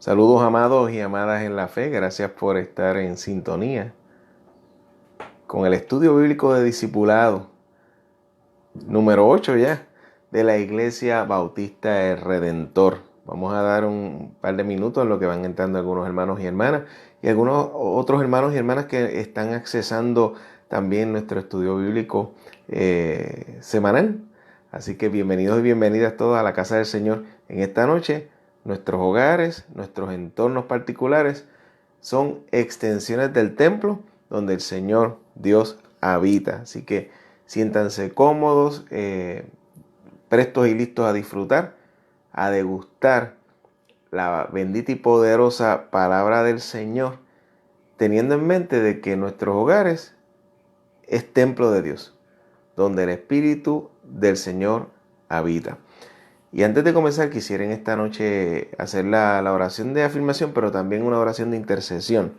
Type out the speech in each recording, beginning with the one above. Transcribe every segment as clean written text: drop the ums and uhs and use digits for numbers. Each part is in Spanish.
Saludos amados y amadas en la fe, gracias por estar en sintonía con el estudio bíblico de discipulado número 8 ya de la Iglesia Bautista El Redentor. Vamos a dar un par de minutos en lo que van entrando algunos hermanos y hermanas y algunos otros hermanos y hermanas que están accesando también nuestro estudio bíblico semanal. Así que bienvenidos y bienvenidas todos a la casa del Señor en esta noche. Nuestros hogares, nuestros entornos particulares son extensiones del templo donde el Señor Dios habita. Así que siéntanse cómodos, prestos y listos a disfrutar, a degustar la bendita y poderosa palabra del Señor, teniendo en mente de que nuestros hogares es templo de Dios, donde el Espíritu del Señor habita. Y antes de comenzar, quisiera en esta noche hacer la oración de afirmación, pero también una oración de intercesión.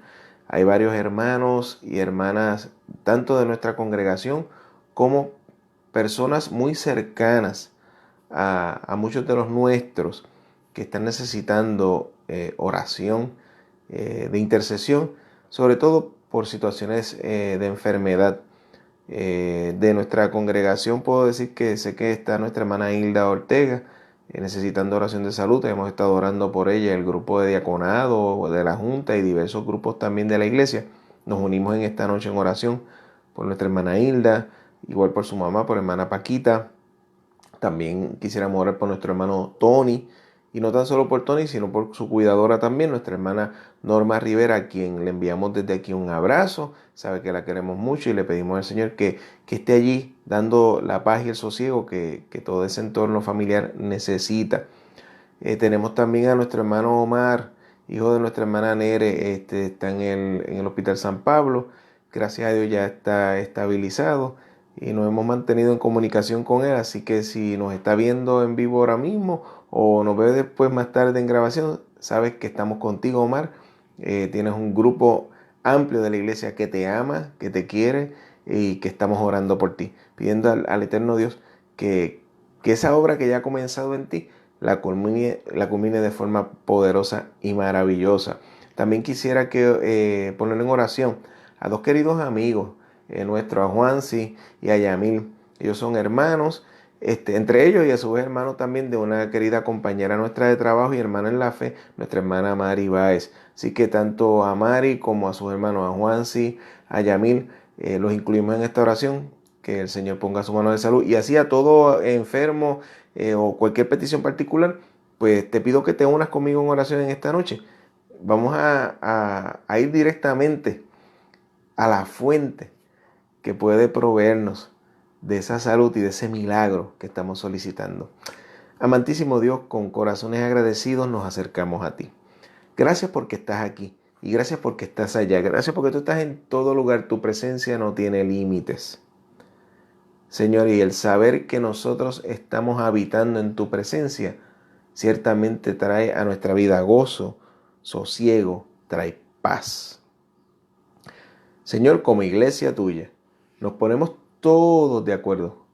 Hay varios hermanos y hermanas, tanto de nuestra congregación como personas muy cercanas a muchos de los nuestros que están necesitando oración, de intercesión, sobre todo por situaciones de enfermedad. De nuestra congregación puedo decir que sé que está nuestra hermana Hilda Ortega necesitando oración de salud. Hemos estado orando por ella, el grupo de diaconado de la Junta y diversos grupos también de la iglesia. Nos unimos en esta noche en oración por nuestra hermana Hilda, igual por su mamá, por hermana Paquita. También quisiéramos orar por nuestro hermano Tony, y no tan solo por Tony, sino por su cuidadora también, nuestra hermana Norma Rivera, a quien le enviamos desde aquí un abrazo. Sabe que la queremos mucho y le pedimos al Señor que esté allí dando la paz y el sosiego que todo ese entorno familiar necesita. Tenemos también a nuestro hermano Omar, hijo de nuestra hermana Nere, está en el Hospital San Pablo. Gracias a Dios ya está estabilizado y nos hemos mantenido en comunicación con él. Así que si nos está viendo en vivo ahora mismo o nos ve después más tarde en grabación, sabes que estamos contigo, Omar. Tienes un grupo amplio de la iglesia que te ama, que te quiere y que estamos orando por ti, pidiendo al eterno Dios que esa obra que ya ha comenzado en ti la culmine de forma poderosa y maravillosa. También quisiera poner en oración a dos queridos amigos nuestros, a Juansi y a Yamil. Ellos son hermanos, entre ellos y a su vez hermanos también de una querida compañera nuestra de trabajo y hermana en la fe, nuestra hermana Mari Báez. Así que tanto a Mari como a sus hermanos, a Juansi, a Yamil, los incluimos en esta oración. Que el Señor ponga su mano de salud y así a todo enfermo o cualquier petición particular, pues te pido que te unas conmigo en oración en esta noche. Vamos a ir directamente a la fuente que puede proveernos de esa salud y de ese milagro que estamos solicitando. Amantísimo Dios, con corazones agradecidos nos acercamos a ti. Gracias porque estás aquí y gracias porque estás allá. Gracias porque tú estás en todo lugar. Tu presencia no tiene límites. Señor, y el saber que nosotros estamos habitando en tu presencia ciertamente trae a nuestra vida gozo, sosiego, trae paz. Señor, como iglesia tuya, nos ponemos todos de acuerdo,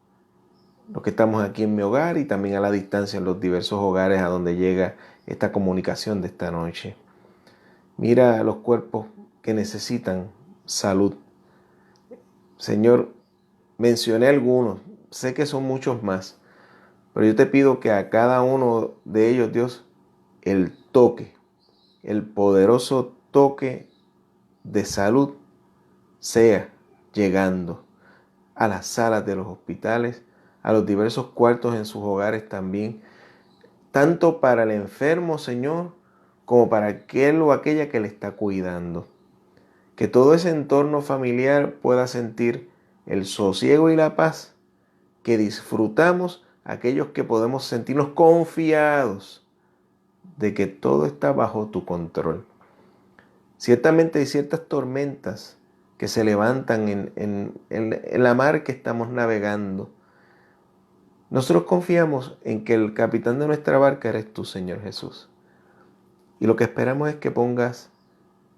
los que estamos aquí en mi hogar y también a la distancia en los diversos hogares a donde llega esta comunicación de esta noche. Mira a los cuerpos que necesitan salud. Señor, mencioné algunos, sé que son muchos más, pero yo te pido que a cada uno de ellos, Dios, el toque, el poderoso toque de salud sea llegando a las salas de los hospitales, a los diversos cuartos en sus hogares también, tanto para el enfermo, Señor, como para aquel o aquella que le está cuidando. Que todo ese entorno familiar pueda sentir el sosiego y la paz que disfrutamos aquellos que podemos sentirnos confiados de que todo está bajo tu control. Ciertamente hay ciertas tormentas que se levantan en la mar que estamos navegando. Nosotros confiamos en que el capitán de nuestra barca eres tú, Señor Jesús. Y lo que esperamos es que pongas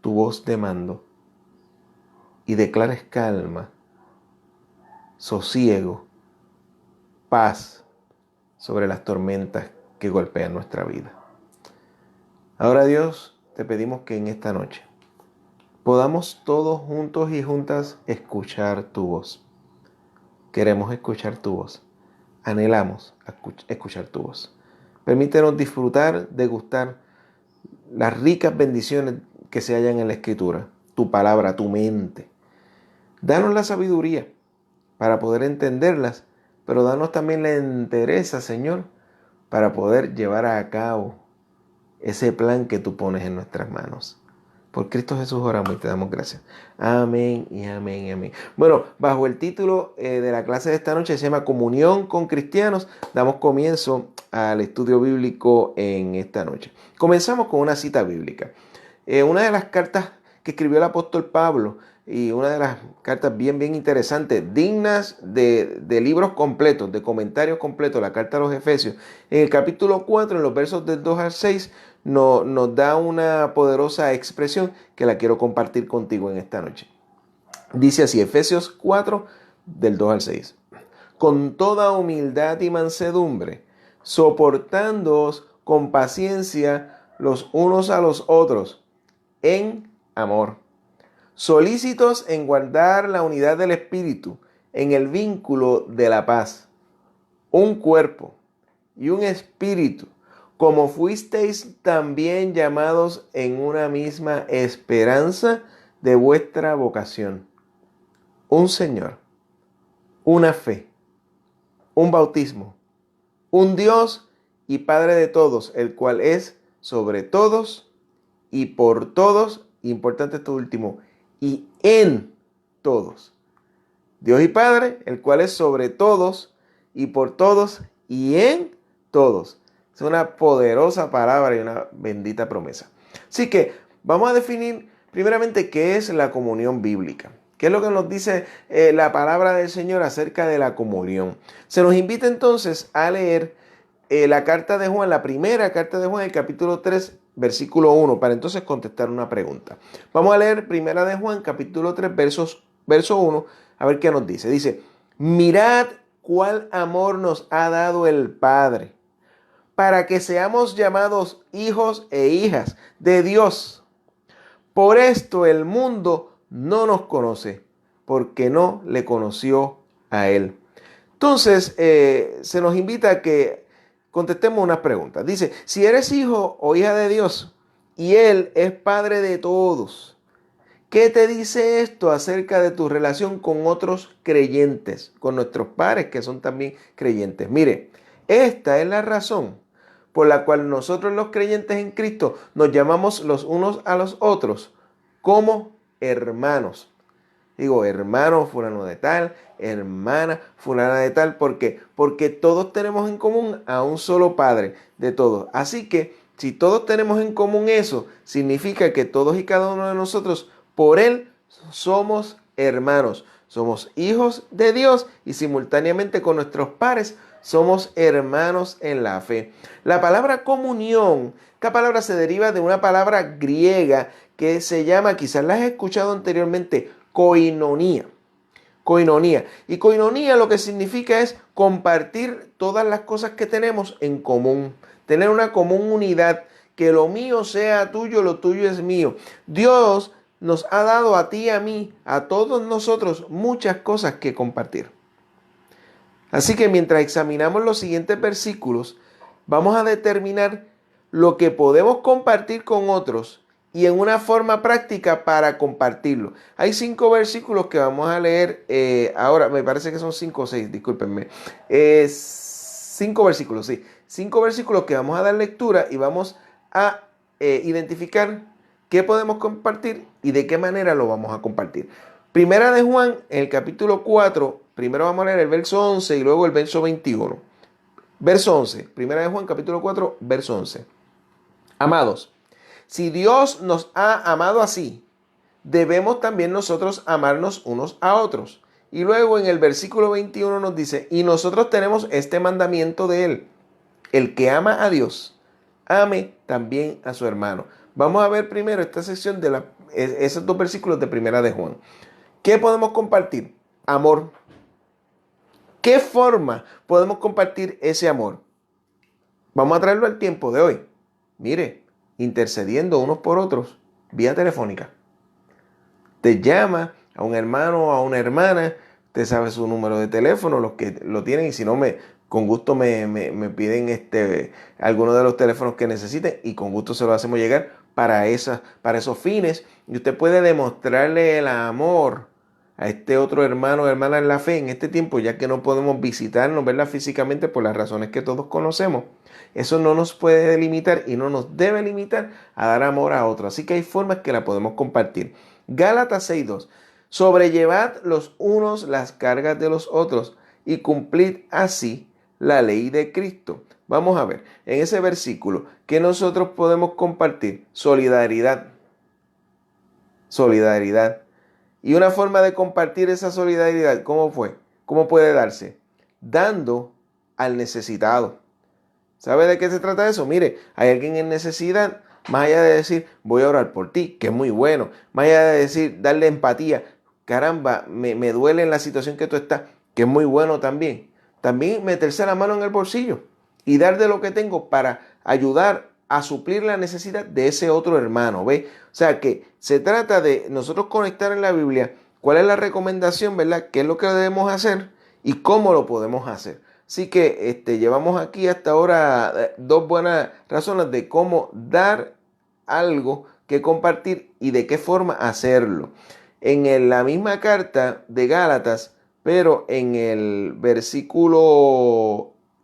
tu voz de mando y declares calma, sosiego, paz sobre las tormentas que golpean nuestra vida. Ahora, Dios, te pedimos que en esta noche podamos todos juntos y juntas escuchar tu voz. Queremos escuchar tu voz. Anhelamos escuchar tu voz. Permítenos disfrutar, degustar las ricas bendiciones que se hallan en la Escritura, tu palabra, tu mente. Danos la sabiduría para poder entenderlas, pero danos también la entereza, Señor, para poder llevar a cabo ese plan que tú pones en nuestras manos. Por Cristo Jesús oramos y te damos gracias. Amén y amén y amén. Bueno, bajo el título de la clase de esta noche se llama Comunión con Cristianos. Damos comienzo al estudio bíblico en esta noche. Comenzamos con una cita bíblica. Una de las cartas que escribió el apóstol Pablo y una de las cartas bien interesantes, dignas de libros completos, de comentarios completos, la carta a los Efesios. En el capítulo 4, en los versos del 2 al 6, nos da una poderosa expresión que la quiero compartir contigo en esta noche. Dice así, Efesios 4, del 2 al 6. Con toda humildad y mansedumbre, soportándoos con paciencia los unos a los otros, en amor, solícitos en guardar la unidad del Espíritu, en el vínculo de la paz, un cuerpo y un espíritu, como fuisteis también llamados en una misma esperanza de vuestra vocación. Un Señor, una fe, un bautismo, un Dios y Padre de todos, el cual es sobre todos y por todos, importante esto último, y en todos. Dios y Padre, el cual es sobre todos y por todos y en todos. Es una poderosa palabra y una bendita promesa. Así que vamos a definir primeramente qué es la comunión bíblica. ¿Qué es lo que nos dice la palabra del Señor acerca de la comunión? Se nos invita entonces a leer la carta de Juan, la primera carta de Juan, el capítulo 3, versículo 1, para entonces contestar una pregunta. Vamos a leer primera de Juan, capítulo 3, verso 1, a ver qué nos dice. Dice, mirad cuál amor nos ha dado el Padre, para que seamos llamados hijos e hijas de Dios. Por esto el mundo no nos conoce, porque no le conoció a Él. Entonces, se nos invita a que contestemos unas preguntas. Dice, si eres hijo o hija de Dios y Él es Padre de todos, ¿qué te dice esto acerca de tu relación con otros creyentes, con nuestros padres que son también creyentes? Mire, esta es la razón por la cual nosotros los creyentes en Cristo nos llamamos los unos a los otros como hermanos. Digo, hermano fulano de tal, hermana fulana de tal. ¿Por qué? Porque todos tenemos en común a un solo Padre de todos. Así que si todos tenemos en común eso, significa que todos y cada uno de nosotros, por Él, somos hermanos. Somos hijos de Dios y simultáneamente con nuestros pares somos hermanos en la fe. La palabra comunión, esta palabra se deriva de una palabra griega que se llama, quizás la has escuchado anteriormente, koinonía. Koinonía. Y koinonía lo que significa es compartir todas las cosas que tenemos en común. Tener una común unidad. Que lo mío sea tuyo, lo tuyo es mío. Dios nos ha dado a ti y a mí, a todos nosotros, muchas cosas que compartir. Así que mientras examinamos los siguientes versículos, vamos a determinar lo que podemos compartir con otros y en una forma práctica para compartirlo. Hay 5 versículos que vamos a leer ahora, me parece que son 5 o 6, discúlpenme. 5 versículos, sí. 5 versículos que vamos a dar lectura y vamos a identificar qué podemos compartir y de qué manera lo vamos a compartir. Primera de Juan, en el capítulo 4, primero vamos a leer el verso 11 y luego el verso 21. Verso 11, Primera de Juan, capítulo 4, verso 11. Amados, si Dios nos ha amado así, debemos también nosotros amarnos unos a otros. Y luego en el versículo 21 nos dice, y nosotros tenemos este mandamiento de Él, el que ama a Dios, ame también a su hermano. Vamos a ver primero esta sección de esos 2 versículos de Primera de Juan. ¿Qué podemos compartir? Amor. ¿Qué forma podemos compartir ese amor? Vamos a traerlo al tiempo de hoy. Mire, intercediendo unos por otros vía telefónica. Te llama a un hermano o a una hermana, usted sabe su número de teléfono, los que lo tienen, y si no, con gusto me piden alguno de los teléfonos que necesiten y con gusto se lo hacemos llegar para esos fines. Y usted puede demostrarle el amor a este otro hermano o hermana en la fe en este tiempo, ya que no podemos visitarnos, verla físicamente por las razones que todos conocemos. Eso no nos puede limitar y no nos debe limitar a dar amor a otros. Así que hay formas que la podemos compartir. Gálatas 6:2. Sobrellevad los unos las cargas de los otros y cumplid así la ley de Cristo. Vamos a ver, en ese versículo, ¿qué nosotros podemos compartir? Solidaridad. Solidaridad. Y una forma de compartir esa solidaridad, ¿cómo fue? ¿Cómo puede darse? Dando al necesitado. ¿Sabe de qué se trata eso? Mire, hay alguien en necesidad, más allá de decir, voy a orar por ti, que es muy bueno, más allá de decir, darle empatía, caramba, me duele en la situación que tú estás, que es muy bueno también. También meterse la mano en el bolsillo y dar de lo que tengo para ayudar a suplir la necesidad de ese otro hermano, ¿ve? O sea que se trata de nosotros conectar en la Biblia cuál es la recomendación, ¿verdad? ¿Qué es lo que debemos hacer y cómo lo podemos hacer? Así que llevamos aquí hasta ahora dos buenas razones de cómo dar algo que compartir y de qué forma hacerlo. En la misma carta de Gálatas, pero en el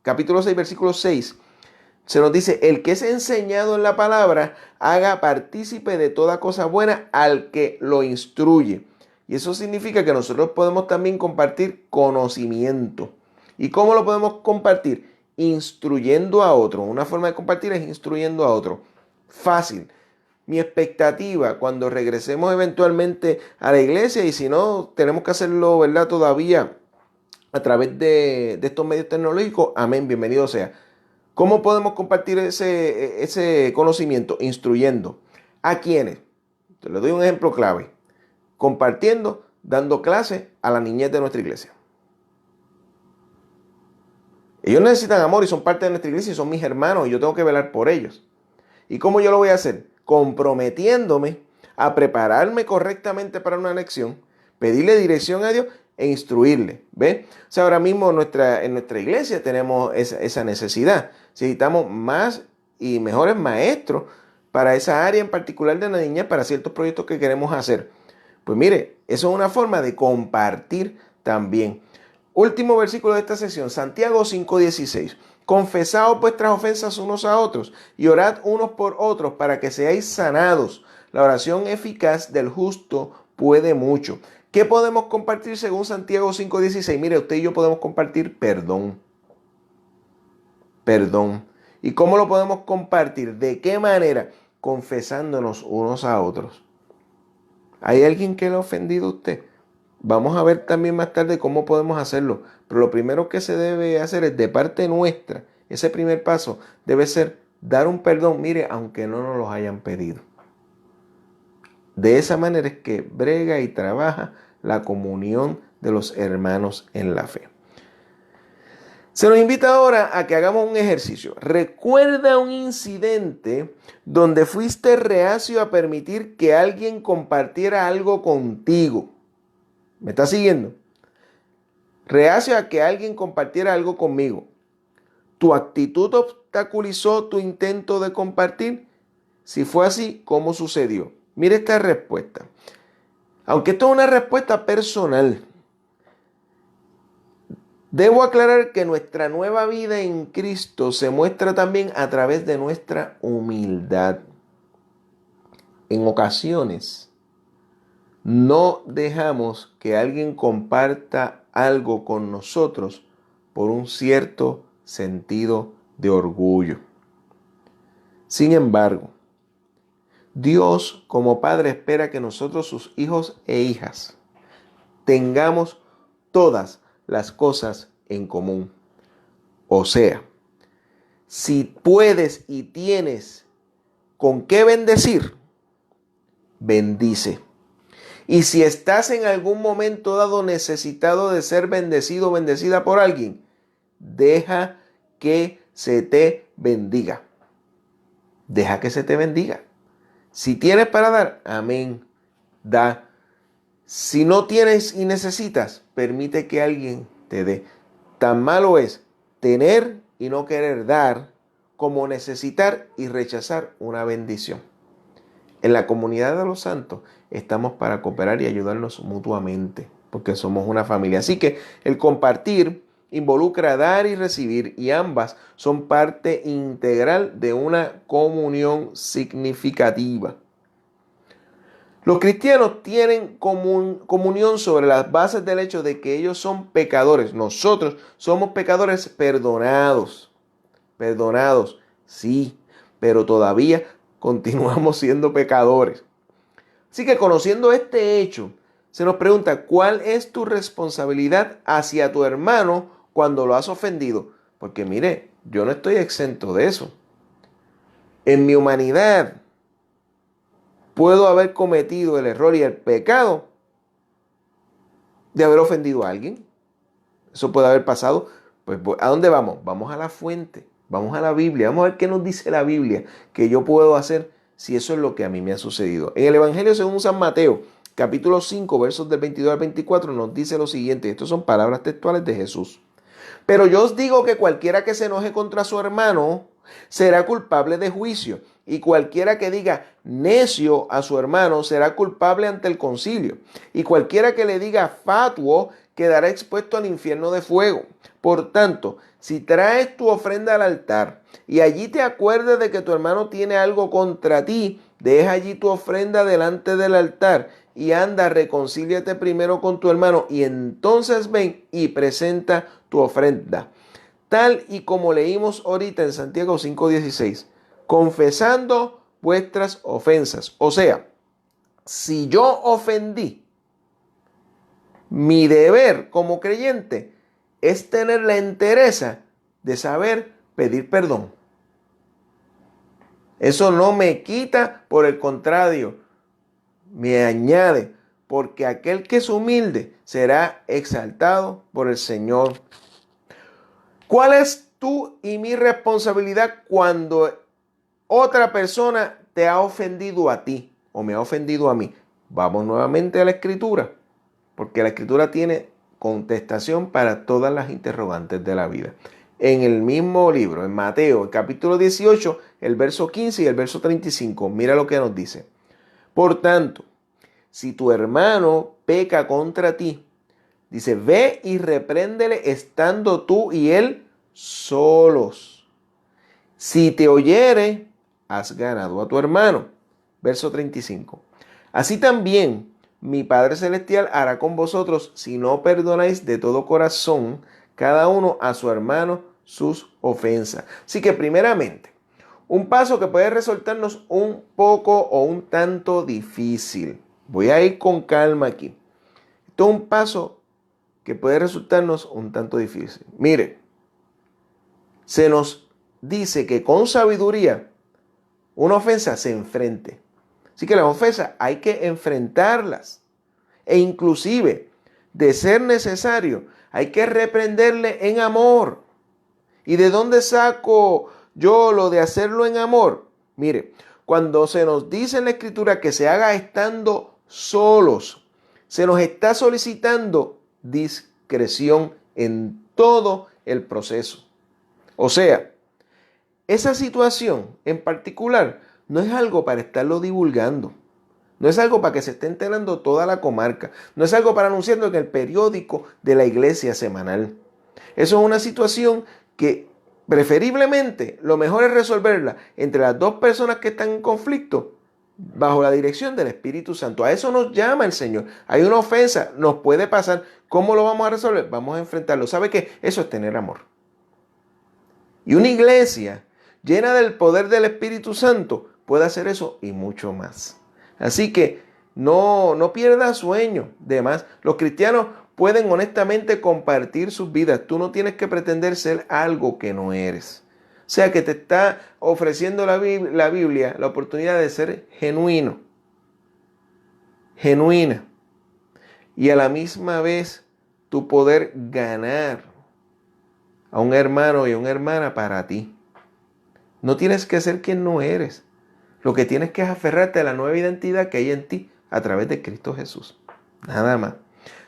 capítulo 6, versículo 6, se nos dice, el que es enseñado en la palabra, haga partícipe de toda cosa buena al que lo instruye. Y eso significa que nosotros podemos también compartir conocimiento. ¿Y cómo lo podemos compartir? Instruyendo a otro. Una forma de compartir es instruyendo a otro. Fácil. Mi expectativa cuando regresemos eventualmente a la iglesia, y si no, tenemos que hacerlo, ¿verdad? Todavía a través de estos medios tecnológicos. Amén, bienvenido sea. ¿Cómo podemos compartir ese conocimiento? Instruyendo. ¿A quiénes? Te le doy un ejemplo clave. Compartiendo, dando clases a la niñez de nuestra iglesia. Ellos necesitan amor y son parte de nuestra iglesia y son mis hermanos y yo tengo que velar por ellos. ¿Y cómo yo lo voy a hacer? Comprometiéndome a prepararme correctamente para una lección, pedirle dirección a Dios e instruirle. ¿Ven? O sea, ahora mismo en nuestra iglesia tenemos esa necesidad. Necesitamos más y mejores maestros para esa área en particular de la niñez, para ciertos proyectos que queremos hacer. Pues mire, eso es una forma de compartir también. Último versículo de esta sesión, Santiago 5:16. Confesaos vuestras ofensas unos a otros y orad unos por otros para que seáis sanados. La oración eficaz del justo puede mucho. ¿Qué podemos compartir según Santiago 5:16? Mire, usted y yo podemos compartir perdón. Perdón. ¿Y cómo lo podemos compartir? ¿De qué manera? Confesándonos unos a otros. ¿Hay alguien que le ha ofendido a usted? Vamos a ver también más tarde cómo podemos hacerlo. Pero lo primero que se debe hacer es de parte nuestra. Ese primer paso debe ser dar un perdón, mire, aunque no nos los hayan pedido. De esa manera es que brega y trabaja la comunión de los hermanos en la fe. Se nos invita ahora a que hagamos un ejercicio. Recuerda un incidente donde fuiste reacio a permitir que alguien compartiera algo contigo. ¿Me está siguiendo? Reacio a que alguien compartiera algo conmigo. ¿Tu actitud obstaculizó tu intento de compartir? Si fue así, ¿cómo sucedió? Mire esta respuesta. Aunque esto es una respuesta personal, debo aclarar que nuestra nueva vida en Cristo se muestra también a través de nuestra humildad. En ocasiones, no dejamos que alguien comparta algo con nosotros por un cierto sentido de orgullo. Sin embargo, Dios como Padre espera que nosotros, sus hijos e hijas, tengamos todas las cosas en común. O sea, si puedes y tienes con qué bendecir, bendice. Y si estás en algún momento dado necesitado de ser bendecido o bendecida por alguien, deja que se te bendiga. Deja que se te bendiga. Si tienes para dar, amén, da. Si no tienes y necesitas, permite que alguien te dé. Tan malo es tener y no querer dar como necesitar y rechazar una bendición. En la comunidad de los santos estamos para cooperar y ayudarnos mutuamente, porque somos una familia. Así que el compartir involucra dar y recibir, y ambas son parte integral de una comunión significativa. Los cristianos tienen comunión sobre las bases del hecho de que ellos son pecadores. Nosotros somos pecadores perdonados. Perdonados, sí, pero todavía continuamos siendo pecadores. Así que conociendo este hecho, se nos pregunta, ¿cuál es tu responsabilidad hacia tu hermano cuando lo has ofendido? Porque mire, yo no estoy exento de eso. En mi humanidad puedo haber cometido el error y el pecado de haber ofendido a alguien. Eso puede haber pasado. Pues, ¿a dónde vamos? Vamos a la fuente, vamos a la Biblia, vamos a ver qué nos dice la Biblia que yo puedo hacer si eso es lo que a mí me ha sucedido. En el Evangelio según San Mateo, capítulo 5, versos del 22 al 24, nos dice lo siguiente. Estas son palabras textuales de Jesús. Pero yo os digo que cualquiera que se enoje contra su hermano será culpable de juicio, y cualquiera que diga necio a su hermano será culpable ante el concilio, y cualquiera que le diga fatuo quedará expuesto al infierno de fuego. Por tanto, si traes tu ofrenda al altar y allí te acuerdas de que tu hermano tiene algo contra ti, deja allí tu ofrenda delante del altar y anda, reconcíliate primero con tu hermano y entonces ven y presenta tu ofrenda. Tal y como leímos ahorita en Santiago 5:16, confesando vuestras ofensas. O sea, si yo ofendí, mi deber como creyente es tener la entereza de saber pedir perdón. Eso no me quita, por el contrario, me añade, porque aquel que es humilde será exaltado por el Señor. ¿Cuál es tu y mi responsabilidad cuando otra persona te ha ofendido a ti o me ha ofendido a mí? Vamos nuevamente a la Escritura, porque la Escritura tiene contestación para todas las interrogantes de la vida. En el mismo libro, en Mateo, el capítulo 18, el verso 15 y el verso 35, mira lo que nos dice. Por tanto, si tu hermano peca contra ti, dice, ve y repréndele estando tú y él solos. Si te oyere, has ganado a tu hermano. Verso 35. Así también mi Padre Celestial hará con vosotros si no perdonáis de todo corazón cada uno a su hermano sus ofensas. Así que primeramente, un paso que puede resultarnos un poco o un tanto difícil. Voy a ir con calma aquí. Esto es un paso que puede resultarnos un tanto difícil. Mire, se nos dice que con sabiduría una ofensa se enfrente. Así que las ofensas hay que enfrentarlas. E inclusive, de ser necesario, hay que reprenderle en amor. ¿Y de dónde saco yo lo de hacerlo en amor? Mire, cuando se nos dice en la Escritura que se haga estando solos, se nos está solicitando discreción en todo el proceso. O sea, esa situación en particular no es algo para estarlo divulgando. No es algo para que se esté enterando toda la comarca. No es algo para anunciarlo en el periódico de la iglesia semanal. Eso es una situación que preferiblemente lo mejor es resolverla entre las dos personas que están en conflicto bajo la dirección del Espíritu Santo. A eso nos llama el Señor. Hay una ofensa, nos puede pasar. ¿Cómo lo vamos a resolver? Vamos a enfrentarlo. ¿Sabe qué? Eso es tener amor. Y una iglesia llena del poder del Espíritu Santo puede hacer eso y mucho más. Así que no pierdas sueño. Además, los cristianos pueden honestamente compartir sus vidas. Tú no tienes que pretender ser algo que no eres. O sea que te está ofreciendo la Biblia la oportunidad de ser genuino, genuina. Y a la misma vez tú poder ganar a un hermano y a una hermana para ti. No tienes que ser quien no eres. Lo que tienes que es aferrarte a la nueva identidad que hay en ti a través de Cristo Jesús. Nada más.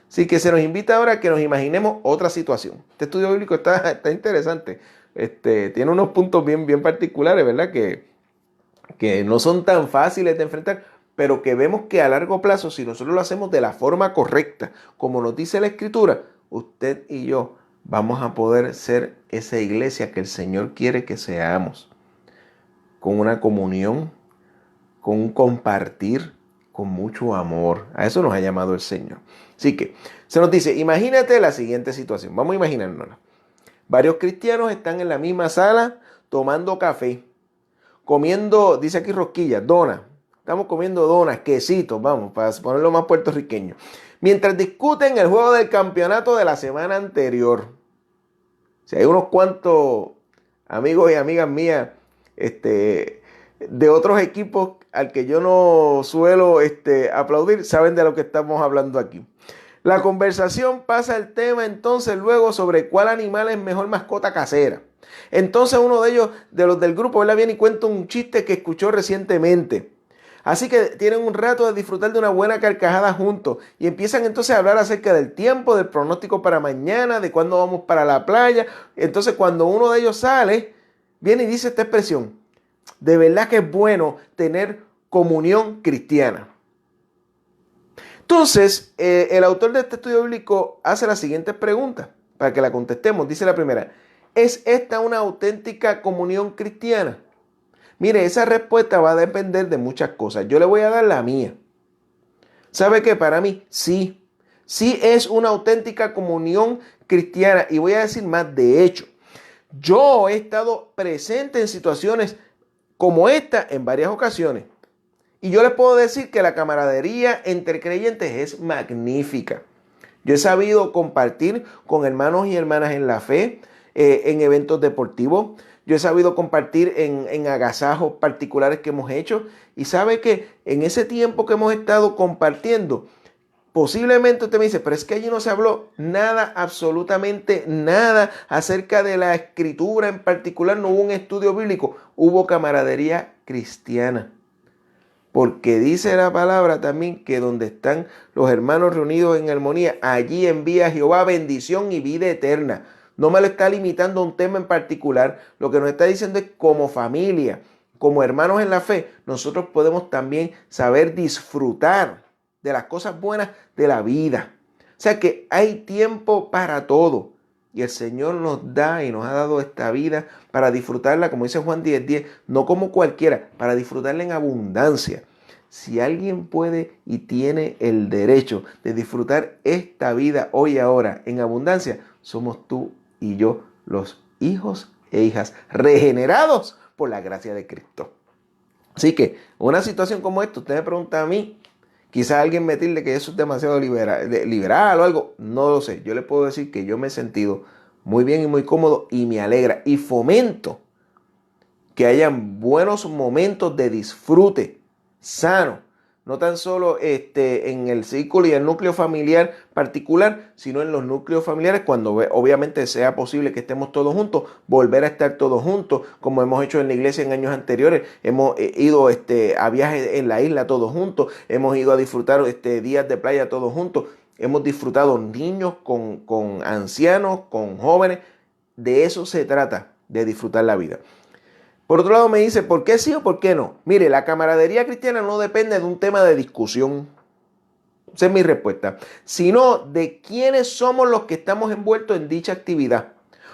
Así que se nos invita ahora a que nos imaginemos otra situación. Este estudio bíblico está interesante. Tiene unos puntos bien particulares, ¿verdad? Que no son tan fáciles de enfrentar, pero que vemos que a largo plazo, si nosotros lo hacemos de la forma correcta, como nos dice la Escritura, usted y yo vamos a poder ser esa iglesia que el Señor quiere que seamos, con una comunión, con un compartir, con mucho amor. A eso nos ha llamado el Señor. Así que se nos dice, imagínate la siguiente situación. Vamos a imaginárnosla. Varios cristianos están en la misma sala tomando café, comiendo, dice aquí rosquillas, donas. Estamos comiendo donas, quesitos, vamos, para ponerlo más puertorriqueño. Mientras discuten el juego del campeonato de la semana anterior. Si hay unos cuantos amigos y amigas mías, de otros equipos al que yo no suelo aplaudir, saben de lo que estamos hablando aquí. La conversación pasa el tema entonces luego sobre cuál animal es mejor mascota casera. Entonces uno de ellos, de los del grupo, ¿verdad?, viene y cuenta un chiste que escuchó recientemente. Así que tienen un rato de disfrutar de una buena carcajada juntos y empiezan entonces a hablar acerca del tiempo, del pronóstico para mañana, de cuándo vamos para la playa. Entonces cuando uno de ellos sale, viene y dice esta expresión: de verdad que es bueno tener comunión cristiana. Entonces, el autor de este estudio bíblico hace las siguientes preguntas para que la contestemos. Dice la primera: ¿es esta una auténtica comunión cristiana? Mire, esa respuesta va a depender de muchas cosas. Yo le voy a dar la mía. ¿Sabe qué? Para mí, sí. Sí es una auténtica comunión cristiana. Y voy a decir más, de hecho, yo he estado presente en situaciones como esta en varias ocasiones. Y yo les puedo decir que la camaradería entre creyentes es magnífica. Yo he sabido compartir con hermanos y hermanas en la fe, en eventos deportivos. Yo he sabido compartir en agasajos particulares que hemos hecho. Y sabe que en ese tiempo que hemos estado compartiendo, posiblemente usted me dice, pero es que allí no se habló nada, absolutamente nada acerca de la escritura en particular. No hubo un estudio bíblico, hubo camaradería cristiana. Porque dice la palabra también que donde están los hermanos reunidos en armonía, allí envía Jehová bendición y vida eterna. No me lo está limitando a un tema en particular. Lo que nos está diciendo es, como familia, como hermanos en la fe, nosotros podemos también saber disfrutar de las cosas buenas de la vida. O sea que hay tiempo para todo. Y el Señor nos da y nos ha dado esta vida para disfrutarla, como dice Juan 10:10, no como cualquiera, para disfrutarla en abundancia. Si alguien puede y tiene el derecho de disfrutar esta vida hoy y ahora en abundancia, somos tú y yo, los hijos e hijas regenerados por la gracia de Cristo. Así que una situación como esta, usted me pregunta a mí, quizás alguien me tilde que eso es demasiado liberal o algo, no lo sé. Yo le puedo decir que yo me he sentido muy bien y muy cómodo y me alegra y fomento que hayan buenos momentos de disfrute sano, no tan solo en el círculo y el núcleo familiar particular, sino en los núcleos familiares, cuando obviamente sea posible que estemos todos juntos, volver a estar todos juntos, como hemos hecho en la iglesia en años anteriores. Hemos ido a viajes en la isla todos juntos, hemos ido a disfrutar días de playa todos juntos, hemos disfrutado niños con ancianos, con jóvenes. De eso se trata, de disfrutar la vida. Por otro lado me dice, ¿por qué sí o por qué no? Mire, la camaradería cristiana no depende de un tema de discusión. Esa es mi respuesta. Sino de quiénes somos los que estamos envueltos en dicha actividad.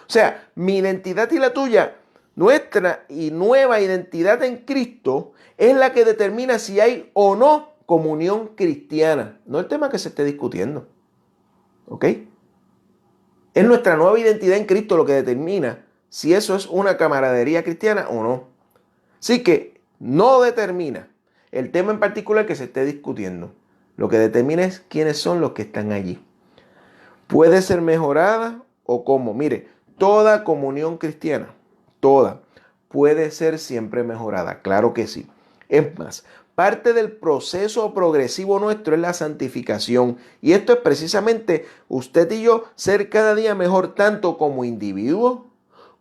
O sea, mi identidad y la tuya, nuestra y nueva identidad en Cristo, es la que determina si hay o no comunión cristiana. No el tema que se esté discutiendo. ¿Ok? Es nuestra nueva identidad en Cristo lo que determina si eso es una camaradería cristiana o no. Así que no determina el tema en particular que se esté discutiendo. Lo que determina es quiénes son los que están allí. ¿Puede ser mejorada o cómo? Mire, toda comunión cristiana, toda, puede ser siempre mejorada. Claro que sí. Es más, parte del proceso progresivo nuestro es la santificación. Y esto es precisamente usted y yo ser cada día mejor tanto como individuo,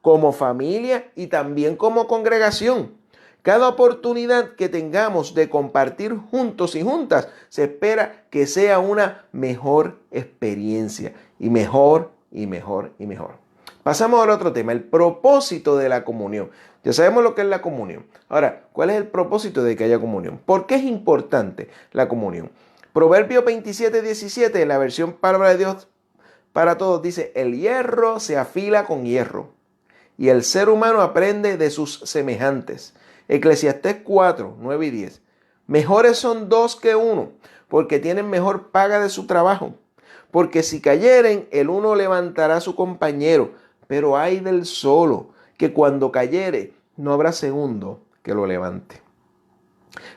como familia y también como congregación. Cada oportunidad que tengamos de compartir juntos y juntas, se espera que sea una mejor experiencia y mejor y mejor y mejor. Pasamos al otro tema, el propósito de la comunión. Ya sabemos lo que es la comunión. Ahora, ¿cuál es el propósito de que haya comunión? ¿Por qué es importante la comunión? Proverbio 27:17, en la versión Palabra de Dios para Todos, dice: el hierro se afila con hierro y el ser humano aprende de sus semejantes. Eclesiastés 4:9 y 10. Mejores son dos que uno, porque tienen mejor paga de su trabajo. Porque si cayeren, el uno levantará a su compañero, pero ay del solo, que cuando cayere, no habrá segundo que lo levante.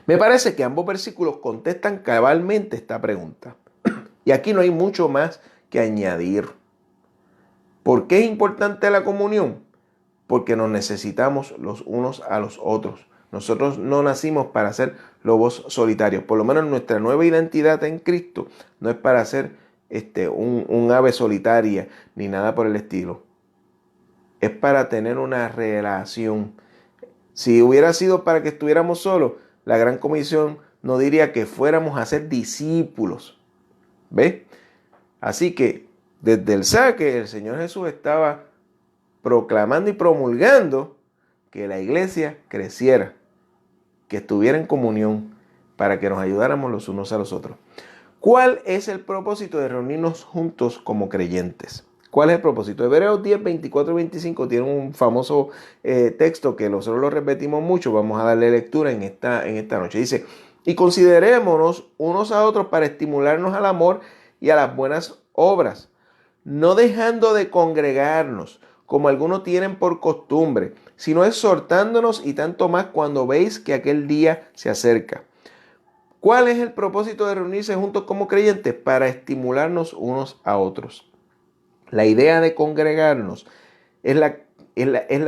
Me parece que ambos versículos contestan cabalmente esta pregunta. Y aquí no hay mucho más que añadir. ¿Por qué es importante la comunión? Porque nos necesitamos los unos a los otros. Nosotros no nacimos para ser lobos solitarios. Por lo menos nuestra nueva identidad en Cristo no es para ser un ave solitaria ni nada por el estilo. Es para tener una relación. Si hubiera sido para que estuviéramos solos, la Gran Comisión no diría que fuéramos a ser discípulos. ¿Ves? Así que desde el saque el Señor Jesús estaba proclamando y promulgando que la iglesia creciera, que estuviera en comunión, para que nos ayudáramos los unos a los otros. ¿Cuál es el propósito de reunirnos juntos como creyentes? ¿Cuál es el propósito? Hebreos 10, 24 y 25 tiene un famoso texto que nosotros lo repetimos mucho. Vamos a darle lectura en esta noche. Dice: y considerémonos unos a otros para estimularnos al amor y a las buenas obras, no dejando de congregarnos, como algunos tienen por costumbre, sino exhortándonos, y tanto más cuando veis que aquel día se acerca. ¿Cuál es el propósito de reunirse juntos como creyentes? Para estimularnos unos a otros. La idea de congregarnos es la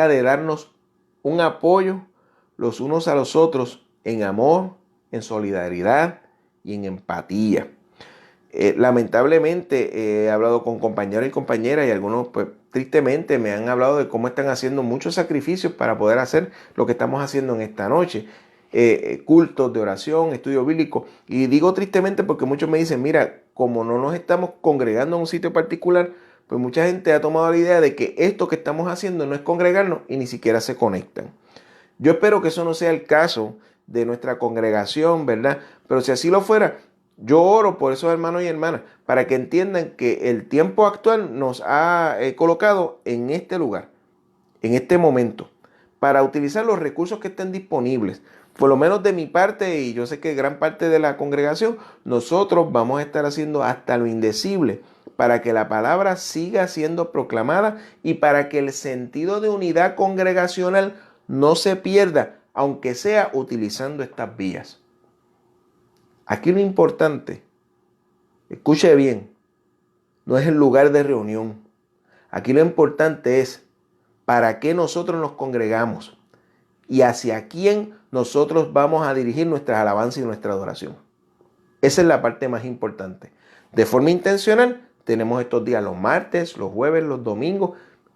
de darnos un apoyo los unos a los otros en amor, en solidaridad y en empatía. Lamentablemente he hablado con compañeros y compañeras, y algunos pues tristemente me han hablado de cómo están haciendo muchos sacrificios para poder hacer lo que estamos haciendo en esta noche. Cultos de oración, estudio bíblico. Y digo tristemente porque muchos me dicen: mira, como no nos estamos congregando en un sitio particular, pues mucha gente ha tomado la idea de que esto que estamos haciendo no es congregarnos, y ni siquiera se conectan. Yo espero que eso no sea el caso de nuestra congregación, ¿verdad? Pero si así lo fuera, yo oro por esos hermanos y hermanas para que entiendan que el tiempo actual nos ha colocado en este lugar, en este momento, para utilizar los recursos que estén disponibles. Por lo menos de mi parte, y yo sé que gran parte de la congregación, nosotros vamos a estar haciendo hasta lo indecible para que la palabra siga siendo proclamada y para que el sentido de unidad congregacional no se pierda, aunque sea utilizando estas vías. Aquí lo importante, escuche bien, no es el lugar de reunión. Aquí lo importante es para qué nosotros nos congregamos y hacia quién nosotros vamos a dirigir nuestras alabanzas y nuestra adoración. Esa es la parte más importante. De forma intencional, tenemos estos días los martes, los jueves, los domingos.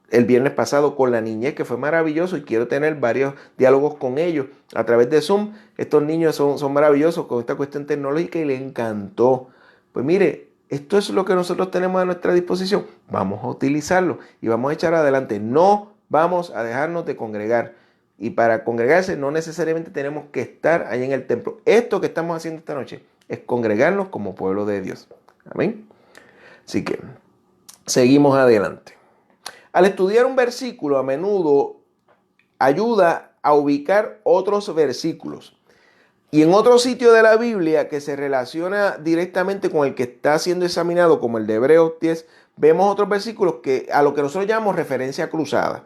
El viernes pasado con la niñez, que fue maravilloso, y quiero tener varios diálogos con ellos a través de Zoom. Estos niños son maravillosos con esta cuestión tecnológica y les encantó. Pues mire, esto es lo que nosotros tenemos a nuestra disposición. Vamos a utilizarlo y vamos a echar adelante. No vamos a dejarnos de congregar. Y para congregarse no necesariamente tenemos que estar ahí en el templo. Esto que estamos haciendo esta noche es congregarnos como pueblo de Dios. Amén. Así que seguimos adelante. Al estudiar un versículo, a menudo ayuda a ubicar otros versículos. Y en otro sitio de la Biblia que se relaciona directamente con el que está siendo examinado, como el de Hebreos 10, vemos otros versículos que a lo que nosotros llamamos referencia cruzada.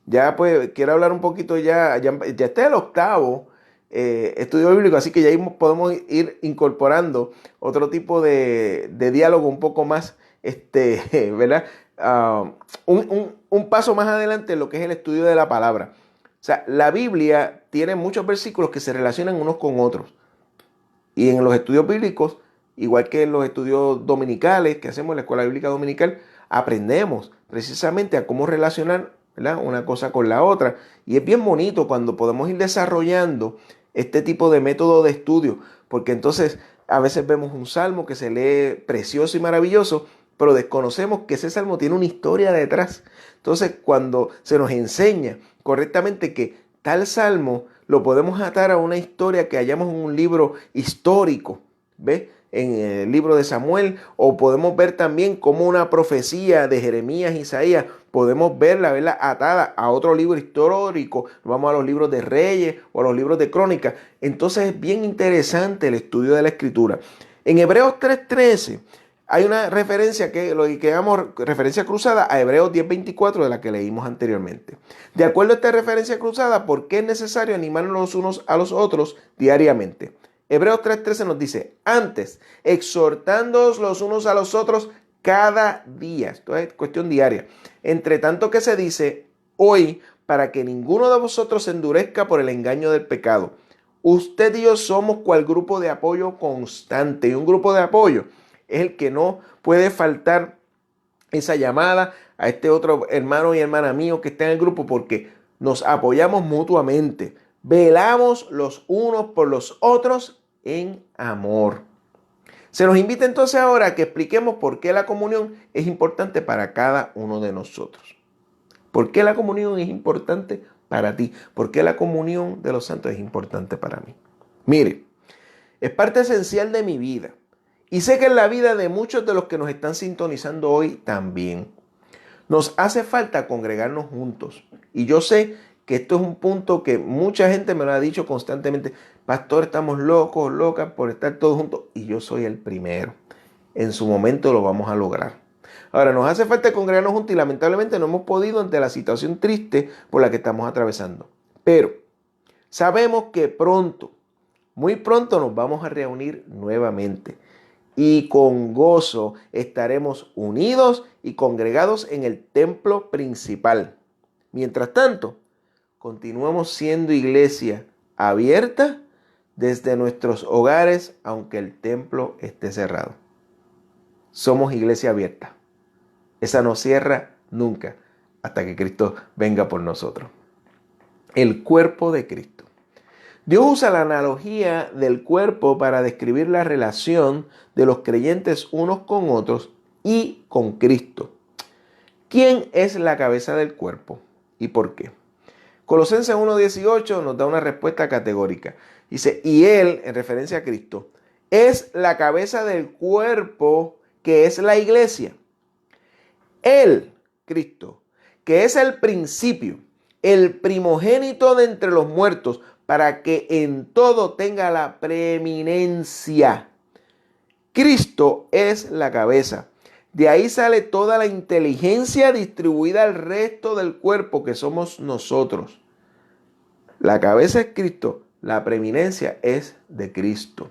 Ya pues quiero hablar un poquito, ya está el octavo estudio bíblico, así que ya podemos ir incorporando otro tipo de diálogo un poco más, ¿verdad? Un paso más adelante en lo que es el estudio de la palabra. O sea, la Biblia tiene muchos versículos que se relacionan unos con otros. Y en los estudios bíblicos, igual que en los estudios dominicales que hacemos en la Escuela Bíblica Dominical, aprendemos precisamente a cómo relacionar ¿verdad? Una cosa con la otra. Y es bien bonito cuando podemos ir desarrollando este tipo de método de estudio, porque entonces a veces vemos un salmo que se lee precioso y maravilloso, pero desconocemos que ese salmo tiene una historia detrás. Entonces, cuando se nos enseña correctamente que tal salmo lo podemos atar a una historia que hallamos en un libro histórico, ¿ves? En el libro de Samuel, o podemos ver también como una profecía de Jeremías, Isaías, podemos verla, ¿verdad? Atada a otro libro histórico, vamos a los libros de Reyes o a los libros de Crónicas. Entonces es bien interesante el estudio de la Escritura. En Hebreos 3:13 hay una referencia que lo que llamamos referencia cruzada a Hebreos 10:24 de la que leímos anteriormente. De acuerdo a esta referencia cruzada, ¿por qué es necesario animarnos los unos a los otros diariamente? Hebreos 3:13 nos dice, antes, exhortándoos los unos a los otros cada día. Esto es cuestión diaria. Entre tanto que se dice hoy, para que ninguno de vosotros se endurezca por el engaño del pecado. Usted y yo somos cual grupo de apoyo constante. Y un grupo de apoyo es el que no puede faltar esa llamada a este otro hermano y hermana mío que está en el grupo, porque nos apoyamos mutuamente. Velamos los unos por los otros en amor. Se nos invita entonces ahora a que expliquemos por qué la comunión es importante para cada uno de nosotros. ¿Por qué la comunión es importante para ti? ¿Por qué la comunión de los santos es importante para mí? Mire, es parte esencial de mi vida. Y sé que en la vida de muchos de los que nos están sintonizando hoy también. Nos hace falta congregarnos juntos. Y yo sé que esto es un punto que mucha gente me lo ha dicho constantemente. Pastor, estamos locos, locas por estar todos juntos. Y yo soy el primero. En su momento lo vamos a lograr. Ahora, nos hace falta congregarnos juntos y lamentablemente no hemos podido ante la situación triste por la que estamos atravesando. Pero sabemos que pronto, muy pronto nos vamos a reunir nuevamente. Y con gozo estaremos unidos y congregados en el templo principal. Mientras tanto, continuemos siendo iglesia abierta desde nuestros hogares, aunque el templo esté cerrado. Somos iglesia abierta. Esa no cierra nunca hasta que Cristo venga por nosotros. El cuerpo de Cristo. Dios usa la analogía del cuerpo para describir la relación de los creyentes unos con otros y con Cristo. ¿Quién es la cabeza del cuerpo y por qué? Colosenses 1:18 nos da una respuesta categórica. Dice, y Él, en referencia a Cristo, es la cabeza del cuerpo que es la iglesia. Él, Cristo, que es el principio, el primogénito de entre los muertos, para que en todo tenga la preeminencia. Cristo es la cabeza. De ahí sale toda la inteligencia distribuida al resto del cuerpo que somos nosotros. La cabeza es Cristo, la preeminencia es de Cristo.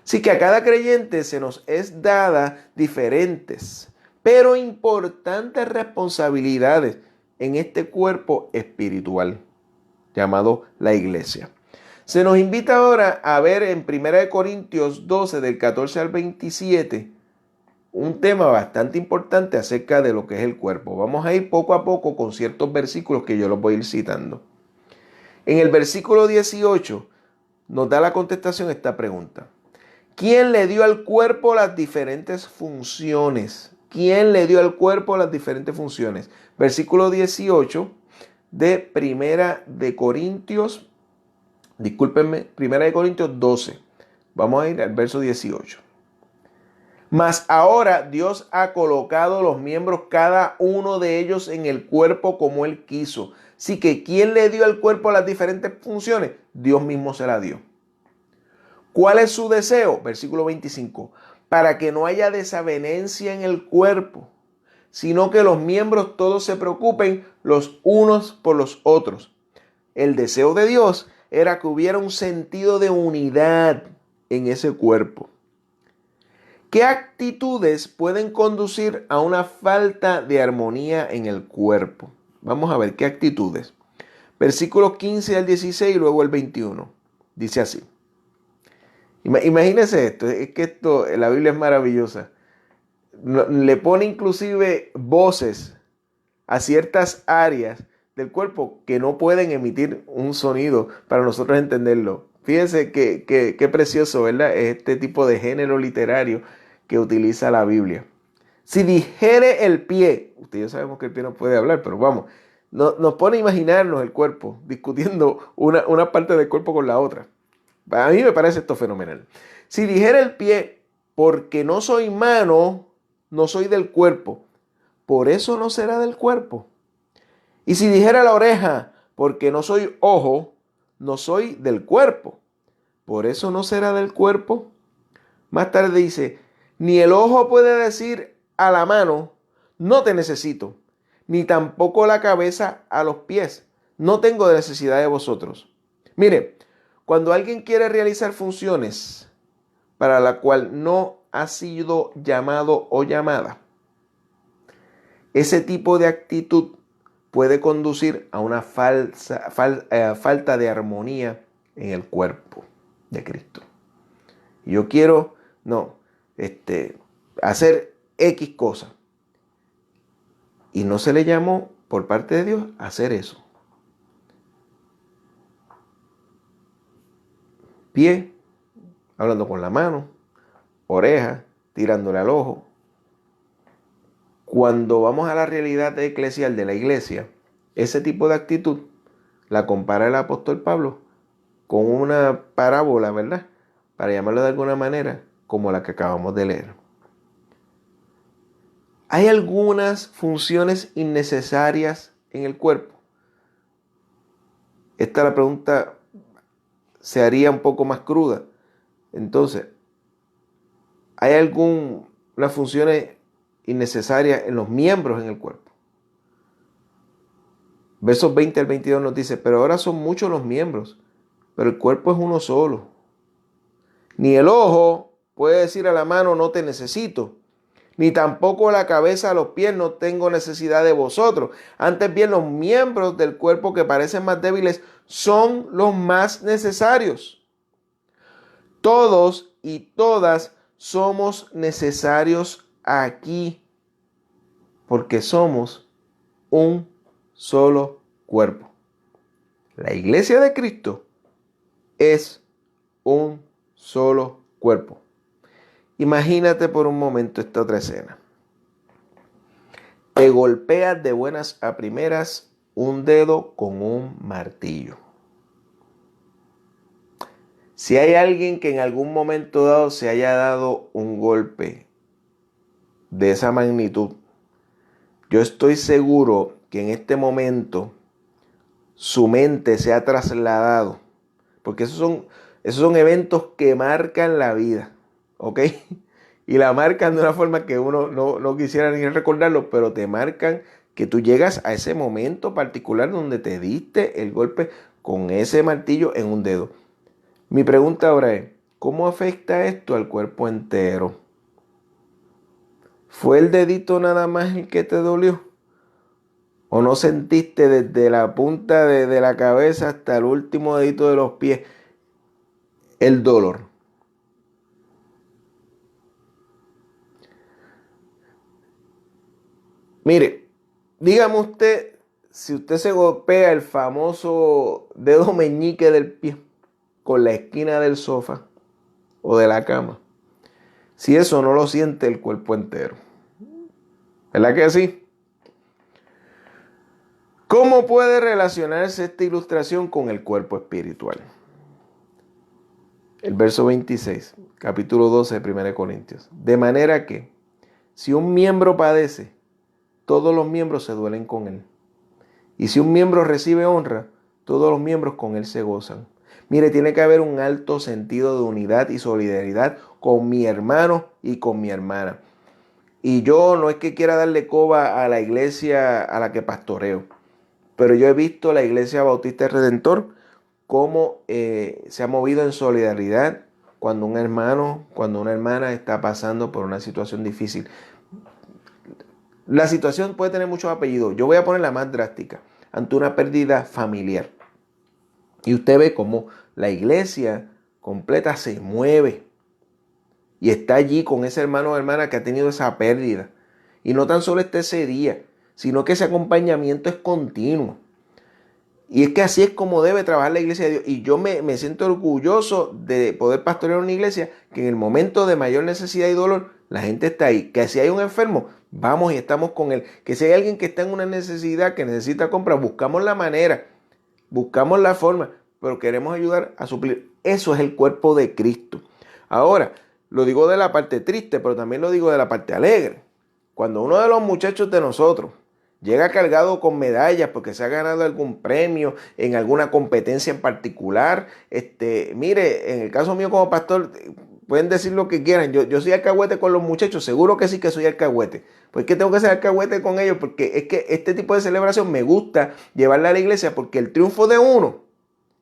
Así que a cada creyente se nos es dada diferentes, pero importantes responsabilidades en este cuerpo espiritual llamado la iglesia. Se nos invita ahora a ver en 1 Corintios 12, del 14 al 27, un tema bastante importante acerca de lo que es el cuerpo. Vamos a ir poco a poco con ciertos versículos que yo los voy a ir citando. En el versículo 18 nos da la contestación a esta pregunta. ¿Quién le dio al cuerpo las diferentes funciones? ¿Quién le dio al cuerpo las diferentes funciones? Versículo 18 de Primera de Corintios 12. Vamos a ir al verso 18. Mas ahora Dios ha colocado los miembros, cada uno de ellos, en el cuerpo como Él quiso. Así que, ¿quién le dio al cuerpo las diferentes funciones? Dios mismo se la dio. ¿Cuál es su deseo? Versículo 25. Para que no haya desavenencia en el cuerpo, sino que los miembros todos se preocupen los unos por los otros. El deseo de Dios era que hubiera un sentido de unidad en ese cuerpo. ¿Qué actitudes pueden conducir a una falta de armonía en el cuerpo? Vamos a ver qué actitudes. Versículos 15 al 16 y luego el 21. Dice así. Imagínense esto, es que la Biblia es maravillosa. Le pone inclusive voces a ciertas áreas del cuerpo que no pueden emitir un sonido para nosotros entenderlo. Fíjense qué precioso, ¿verdad? Este tipo de género literario que utiliza la Biblia. Si dijere el pie, ustedes sabemos que el pie no puede hablar, pero vamos, nos pone a imaginarnos el cuerpo discutiendo una parte del cuerpo con la otra. A mí me parece esto fenomenal. Si dijera el pie, porque no soy mano, no soy del cuerpo, por eso no será del cuerpo. Y si dijera la oreja, porque no soy ojo, no soy del cuerpo, por eso no será del cuerpo. Más tarde dice, ni el ojo puede decir a la mano, no te necesito, ni tampoco la cabeza a los pies, no tengo necesidad de vosotros. Mire, cuando alguien quiere realizar funciones para la cual no ha sido llamado o llamada, ese tipo de actitud puede conducir a una falta de armonía en el cuerpo de Cristo. Yo quiero, hacer X cosa. Y no se le llamó por parte de Dios a hacer eso. Pie, hablando con la mano, oreja, tirándole al ojo. Cuando vamos a la realidad eclesial de la iglesia, ese tipo de actitud la compara el apóstol Pablo con una parábola, ¿verdad? Para llamarlo de alguna manera, como la que acabamos de leer. Hay algunas funciones innecesarias en el cuerpo. La pregunta se haría un poco más cruda. Entonces, ¿hay algunas funciones innecesarias en los miembros en el cuerpo? Versos 20 al 22 nos dice, pero ahora son muchos los miembros, pero el cuerpo es uno solo. Ni el ojo puede decir a la mano, no te necesito, ni tampoco la cabeza a los pies, no tengo necesidad de vosotros. Antes bien, los miembros del cuerpo que parecen más débiles son los más necesarios. Todos y todas somos necesarios aquí, porque somos un solo cuerpo. La iglesia de Cristo es un solo cuerpo. Imagínate por un momento esta otra escena. Te golpeas de buenas a primeras un dedo con un martillo. Si hay alguien que en algún momento dado se haya dado un golpe de esa magnitud, yo estoy seguro que en este momento su mente se ha trasladado, porque esos son eventos que marcan la vida, ¿ok? Y la marcan de una forma que uno no quisiera ni recordarlo, pero te marcan que tú llegas a ese momento particular donde te diste el golpe con ese martillo en un dedo. Mi pregunta ahora es, ¿cómo afecta esto al cuerpo entero? ¿Fue el dedito nada más el que te dolió? ¿O no sentiste desde la punta de la cabeza hasta el último dedito de los pies el dolor? Mire, dígame usted si usted se golpea el famoso dedo meñique del pie con la esquina del sofá o de la cama. Si eso no lo siente el cuerpo entero. ¿Verdad que sí? ¿Cómo puede relacionarse esta ilustración con el cuerpo espiritual? El verso 26, capítulo 12 de 1 Corintios. De manera que, si un miembro padece, todos los miembros se duelen con él. Y si un miembro recibe honra, todos los miembros con él se gozan. Mire, tiene que haber un alto sentido de unidad y solidaridad con mi hermano y con mi hermana. Y yo no es que quiera darle coba a la iglesia a la que pastoreo, pero yo he visto la Iglesia Bautista Redentor cómo se ha movido en solidaridad cuando un hermano, cuando una hermana está pasando por una situación difícil. La situación puede tener muchos apellidos. Yo voy a poner la más drástica, ante una pérdida familiar. Y usted ve cómo la iglesia completa se mueve y está allí con ese hermano o hermana que ha tenido esa pérdida. Y no tan solo está ese día, sino que ese acompañamiento es continuo. Y es que así es como debe trabajar la iglesia de Dios. Y yo me siento orgulloso de poder pastorear una iglesia que en el momento de mayor necesidad y dolor, la gente está ahí. Que si hay un enfermo, vamos y estamos con él. Que si hay alguien que está en una necesidad, que necesita comprar, buscamos la manera, buscamos la forma, pero queremos ayudar a suplir. Eso es el cuerpo de Cristo. Ahora, lo digo de la parte triste, pero también lo digo de la parte alegre. Cuando uno de los muchachos de nosotros llega cargado con medallas porque se ha ganado algún premio en alguna competencia en particular, mire, en el caso mío como pastor, pueden decir lo que quieran. Yo soy alcahuete con los muchachos, seguro que sí que soy alcahuete. Pues que tengo que ser alcahuete con ellos porque es que este tipo de celebración me gusta llevarla a la iglesia porque el triunfo de uno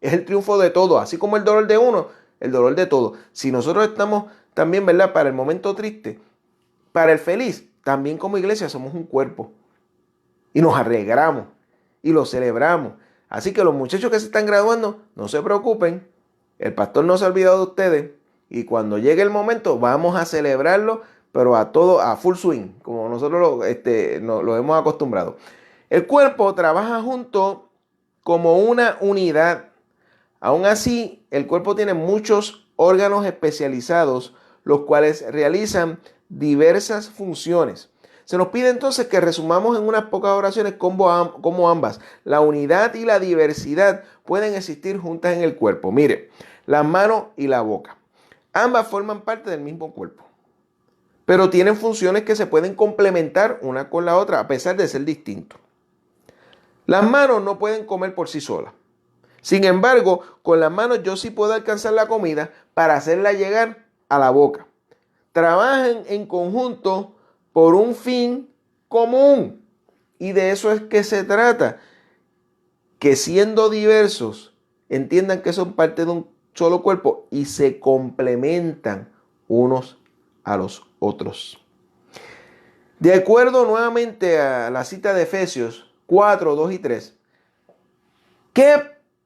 es el triunfo de todos, así como el dolor de uno, el dolor de todos. Si nosotros estamos también, ¿verdad? Para el momento triste, para el feliz, también como iglesia somos un cuerpo. Y nos alegramos y lo celebramos. Así que los muchachos que se están graduando, no se preocupen. El pastor no se ha olvidado de ustedes. Y cuando llegue el momento, vamos a celebrarlo, pero a todo, a full swing, como nosotros lo hemos acostumbrado. El cuerpo trabaja junto como una unidad. Aún así, el cuerpo tiene muchos órganos especializados, los cuales realizan diversas funciones. Se nos pide entonces que resumamos en unas pocas oraciones cómo ambas, la unidad y la diversidad, pueden existir juntas en el cuerpo. Mire, las manos y la boca. Ambas forman parte del mismo cuerpo, pero tienen funciones que se pueden complementar una con la otra a pesar de ser distintos. Las manos no pueden comer por sí solas. Sin embargo, con las manos yo sí puedo alcanzar la comida para hacerla llegar a la boca. Trabajan en conjunto por un fin común. Y de eso es que se trata. Que siendo diversos, entiendan que son parte de un solo cuerpo y se complementan unos a los otros. De acuerdo nuevamente a la cita de Efesios 4, 2 y 3, ¿qué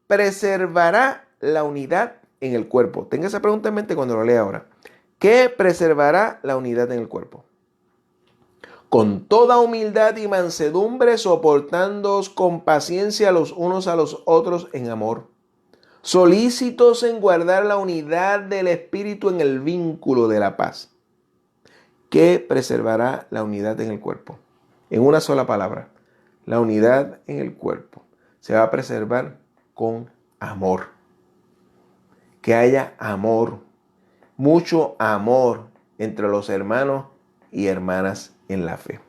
preservará la unidad en el cuerpo? Tenga esa pregunta en mente cuando lo lea ahora. ¿Qué preservará la unidad en el cuerpo? Con toda humildad y mansedumbre, soportándoos con paciencia los unos a los otros en amor, solícitos en guardar la unidad del espíritu en el vínculo de la paz. ¿Qué preservará la unidad en el cuerpo? En una sola palabra, la unidad en el cuerpo se va a preservar con amor. Que haya amor, mucho amor entre los hermanos y hermanas en la fe.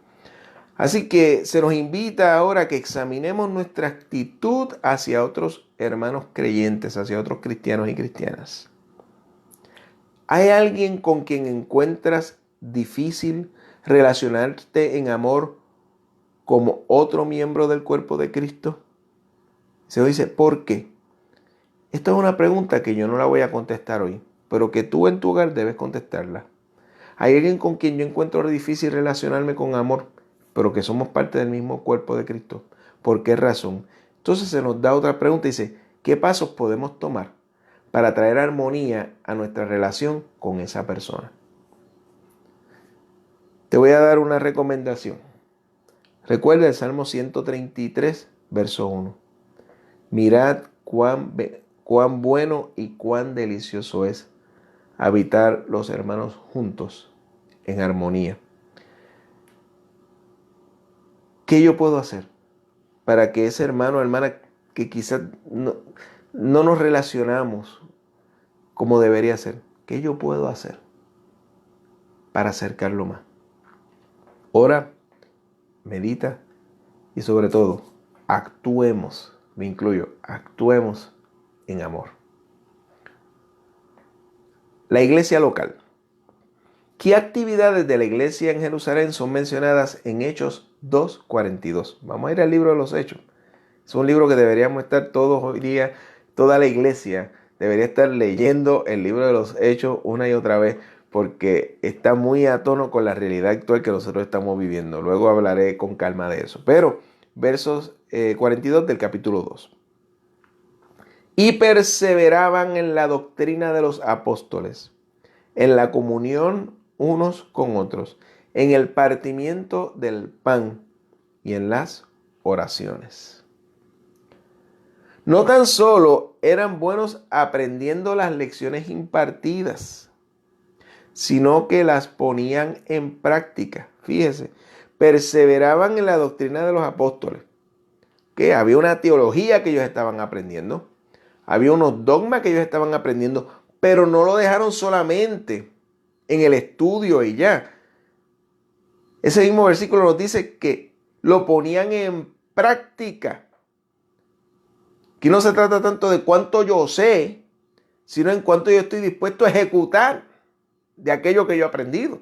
Así que se nos invita ahora a que examinemos nuestra actitud hacia otros hermanos creyentes, hacia otros cristianos y cristianas. ¿Hay alguien con quien encuentras difícil relacionarte en amor como otro miembro del cuerpo de Cristo? Se dice, ¿por qué? Esta es una pregunta que yo no la voy a contestar hoy, pero que tú en tu hogar debes contestarla. ¿Hay alguien con quien yo encuentro difícil relacionarme con amor, pero que somos parte del mismo cuerpo de Cristo? ¿Por qué razón? Entonces se nos da otra pregunta y dice, ¿qué pasos podemos tomar para traer armonía a nuestra relación con esa persona? Te voy a dar una recomendación. Recuerda el Salmo 133, verso 1. Mirad cuán bueno y cuán delicioso es habitar los hermanos juntos en armonía. ¿Qué yo puedo hacer para que ese hermano o hermana que quizás no nos relacionamos como debería ser, qué yo puedo hacer para acercarlo más? Ora, medita y sobre todo, actuemos, me incluyo, actuemos en amor. La iglesia local. ¿Qué actividades de la iglesia en Jerusalén son mencionadas en Hechos 2:42? Vamos a ir al libro de los Hechos. Es un libro que deberíamos estar todos hoy día, toda la iglesia debería estar leyendo el libro de los Hechos una y otra vez porque está muy a tono con la realidad actual que nosotros estamos viviendo. Luego hablaré con calma de eso. Pero versos 42 del capítulo 2. Y perseveraban en la doctrina de los apóstoles, en la comunión unos con otros, en el partimiento del pan y en las oraciones. No tan solo eran buenos aprendiendo las lecciones impartidas, sino que las ponían en práctica. Fíjese, perseveraban en la doctrina de los apóstoles, que había una teología que ellos estaban aprendiendo, había unos dogmas que ellos estaban aprendiendo, pero no lo dejaron solamente en el estudio y ya. Ese mismo versículo nos dice que lo ponían en práctica. Aquí no se trata tanto de cuánto yo sé, sino en cuánto yo estoy dispuesto a ejecutar de aquello que yo he aprendido.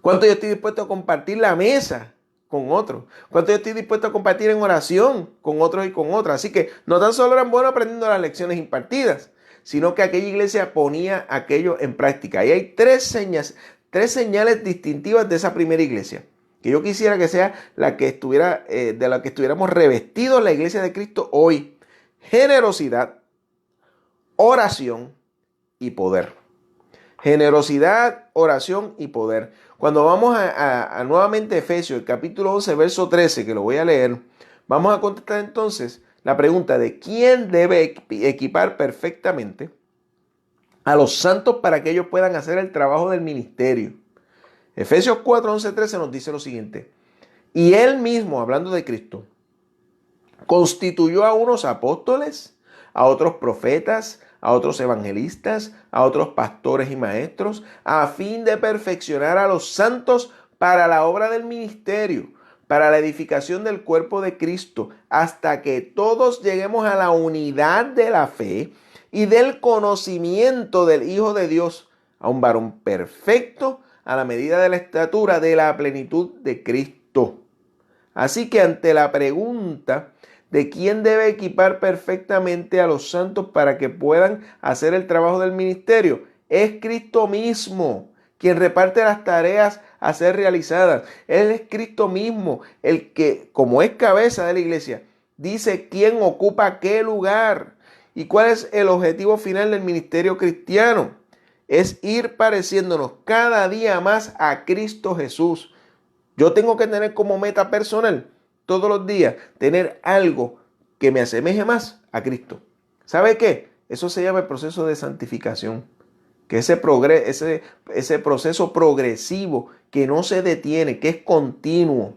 Cuánto yo estoy dispuesto a compartir la mesa con otros. Cuánto yo estoy dispuesto a compartir en oración con otros y con otras. Así que no tan solo eran buenos aprendiendo las lecciones impartidas, sino que aquella iglesia ponía aquello en práctica. Y hay tres señales distintivas de esa primera iglesia, que yo quisiera que sea la que estuviera, de la que estuviéramos revestidos la iglesia de Cristo hoy. Generosidad, oración y poder. Generosidad, oración y poder. Cuando vamos a nuevamente Efesios, el capítulo 11, verso 13, que lo voy a leer, vamos a contestar entonces la pregunta de quién debe equipar perfectamente a los santos para que ellos puedan hacer el trabajo del ministerio. Efesios 4, 11, 13 nos dice lo siguiente: y él mismo, hablando de Cristo, constituyó a unos apóstoles, a otros profetas, a otros evangelistas, a otros pastores y maestros, a fin de perfeccionar a los santos para la obra del ministerio, para la edificación del cuerpo de Cristo, hasta que todos lleguemos a la unidad de la fe y del conocimiento del Hijo de Dios, a un varón perfecto, a la medida de la estatura de la plenitud de Cristo. Así que ante la pregunta de quién debe equipar perfectamente a los santos para que puedan hacer el trabajo del ministerio, es Cristo mismo quien reparte las tareas a ser realizadas. Él es Cristo mismo el que, como es cabeza de la iglesia, dice quién ocupa qué lugar y cuál es el objetivo final del ministerio cristiano. Es ir pareciéndonos cada día más a Cristo Jesús. Yo tengo que tener como meta personal todos los días, tener algo que me asemeje más a Cristo. ¿Sabe qué? Eso se llama el proceso de santificación. Que ese proceso progresivo que no se detiene, que es continuo.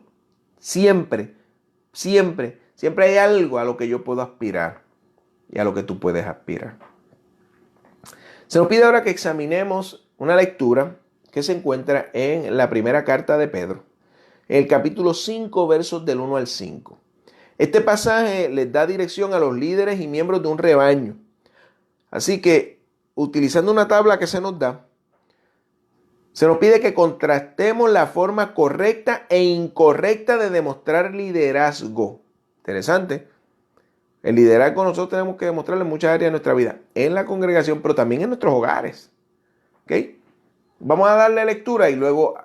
Siempre hay algo a lo que yo puedo aspirar y a lo que tú puedes aspirar. Se nos pide ahora que examinemos una lectura que se encuentra en la primera carta de Pedro, en el capítulo 5, versos del 1 al 5. Este pasaje les da dirección a los líderes y miembros de un rebaño. Así que, utilizando una tabla que se nos da, se nos pide que contrastemos la forma correcta e incorrecta de demostrar liderazgo. Interesante. El liderazgo nosotros tenemos que demostrarlo en muchas áreas de nuestra vida, en la congregación, pero también en nuestros hogares. ¿Ok? Vamos a darle lectura y luego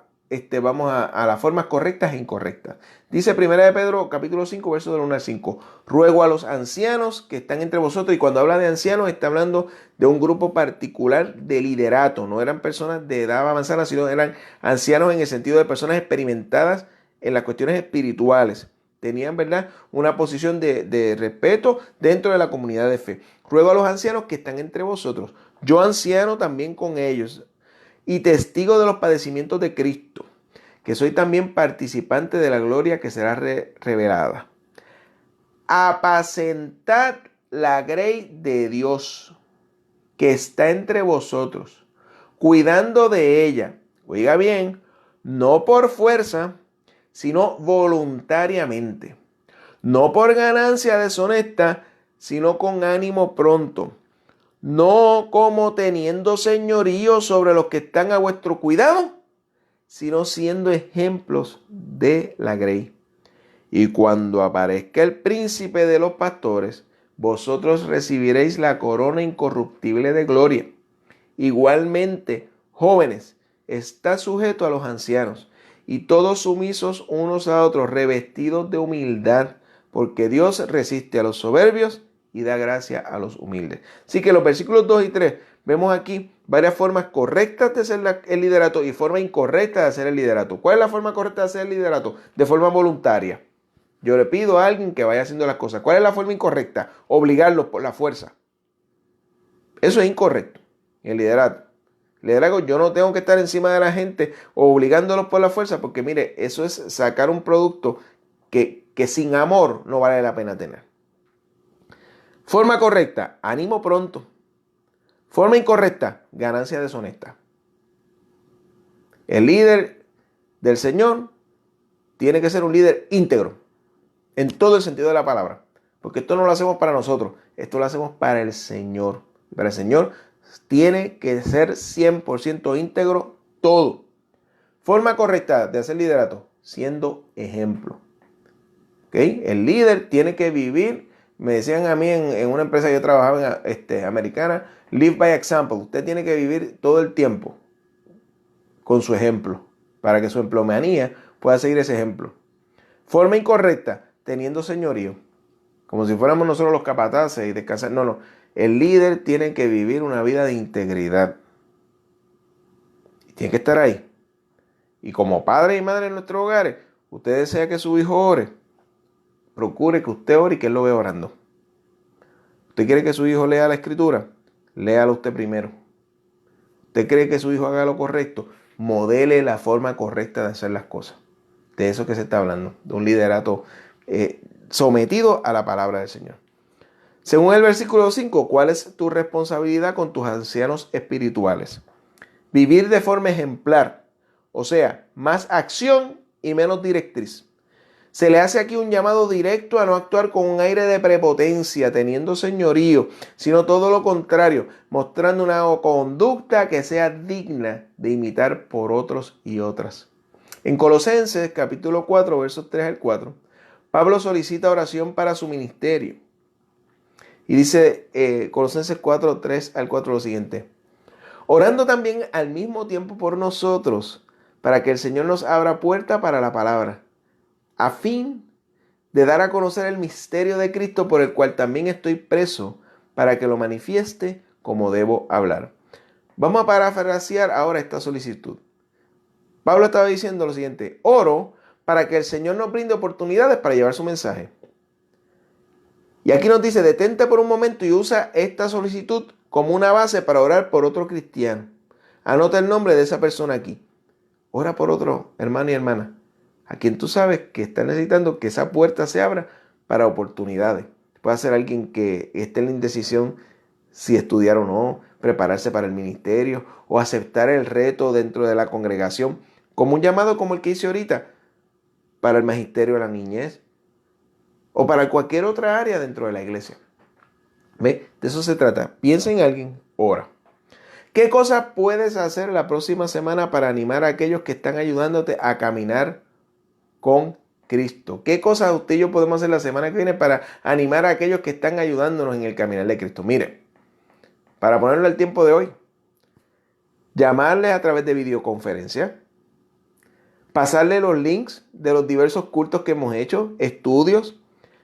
vamos a las formas correctas e incorrectas. Dice 1 de Pedro, capítulo 5, versos del 1 al 5. Ruego a los ancianos que están entre vosotros, y cuando habla de ancianos está hablando de un grupo particular de liderato. No eran personas de edad avanzada, sino eran ancianos en el sentido de personas experimentadas en las cuestiones espirituales. Tenían, ¿verdad?, una posición de respeto dentro de la comunidad de fe. Ruego a los ancianos que están entre vosotros, yo anciano también con ellos, y testigo de los padecimientos de Cristo, que soy también participante de la gloria que será revelada. Apacentad la grey de Dios que está entre vosotros, cuidando de ella, oiga bien, no por fuerza, sino voluntariamente, no por ganancia deshonesta, sino con ánimo pronto, no como teniendo señorío sobre los que están a vuestro cuidado, sino siendo ejemplos de la grey. Y cuando aparezca el príncipe de los pastores, vosotros recibiréis la corona incorruptible de gloria. Igualmente, jóvenes, está sujeto a los ancianos, y todos sumisos unos a otros, revestidos de humildad, porque Dios resiste a los soberbios y da gracia a los humildes. Así que en los versículos 2 y 3 vemos aquí varias formas correctas de hacer el liderato y formas incorrectas de hacer el liderato. ¿Cuál es la forma correcta de hacer el liderato? De forma voluntaria. Yo le pido a alguien que vaya haciendo las cosas. ¿Cuál es la forma incorrecta? Obligarlos por la fuerza. Eso es incorrecto. El liderato. Liderazgo, yo no tengo que estar encima de la gente obligándolos por la fuerza, porque mire, eso es sacar un producto que sin amor no vale la pena tener. Forma correcta, ánimo pronto. Forma incorrecta, ganancia deshonesta. El líder del Señor tiene que ser un líder íntegro, en todo el sentido de la palabra. Porque esto no lo hacemos para nosotros, esto lo hacemos para el Señor. Para el Señor tiene que ser 100% íntegro todo. Forma correcta de hacer liderato, siendo ejemplo. ¿Okay? El líder tiene que vivir, me decían a mí en una empresa que yo trabajaba americana, live by example. Usted tiene que vivir todo el tiempo con su ejemplo, para que su empleomanía pueda seguir ese ejemplo. Forma incorrecta, teniendo señorío, como si fuéramos nosotros los capataces y descansar. No. El líder tiene que vivir una vida de integridad. Y tiene que estar ahí. Y como padre y madre en nuestros hogares, usted desea que su hijo ore. Procure que usted ore y que él lo vea orando. ¿Usted quiere que su hijo lea la escritura? Léalo usted primero. ¿Usted cree que su hijo haga lo correcto? Modele la forma correcta de hacer las cosas. De eso que se está hablando. De un liderato sometido a la palabra del Señor. Según el versículo 5, ¿cuál es tu responsabilidad con tus ancianos espirituales? Vivir de forma ejemplar. O sea, más acción y menos directriz. Se le hace aquí un llamado directo a no actuar con un aire de prepotencia, teniendo señorío, sino todo lo contrario, mostrando una conducta que sea digna de imitar por otros y otras. En Colosenses capítulo 4, versos 3 al 4, Pablo solicita oración para su ministerio. Y dice Colosenses 4, 3 al 4 lo siguiente. Orando también al mismo tiempo por nosotros, para que el Señor nos abra puerta para la palabra, a fin de dar a conocer el misterio de Cristo, por el cual también estoy preso, para que lo manifieste como debo hablar. Vamos a parafrasear ahora esta solicitud. Pablo estaba diciendo lo siguiente: oro para que el Señor nos brinde oportunidades para llevar su mensaje. Y aquí nos dice: detente por un momento y usa esta solicitud como una base para orar por otro cristiano. Anota el nombre de esa persona aquí. Ora por otro hermano y hermana, a quien tú sabes que está necesitando que esa puerta se abra para oportunidades. Puede ser alguien que esté en la indecisión si estudiar o no, prepararse para el ministerio o aceptar el reto dentro de la congregación, como un llamado como el que hice ahorita, para el magisterio de la niñez o para cualquier otra área dentro de la iglesia. ¿Ve? De eso se trata. Piensa en alguien, ora. ¿Qué cosas puedes hacer la próxima semana para animar a aquellos que están ayudándote a caminar con Cristo? ¿Qué cosas usted y yo podemos hacer la semana que viene para animar a aquellos que están ayudándonos en el caminar de Cristo? Mire, para ponerlo al tiempo de hoy, llamarles a través de videoconferencia, pasarle los links de los diversos cultos que hemos hecho, estudios,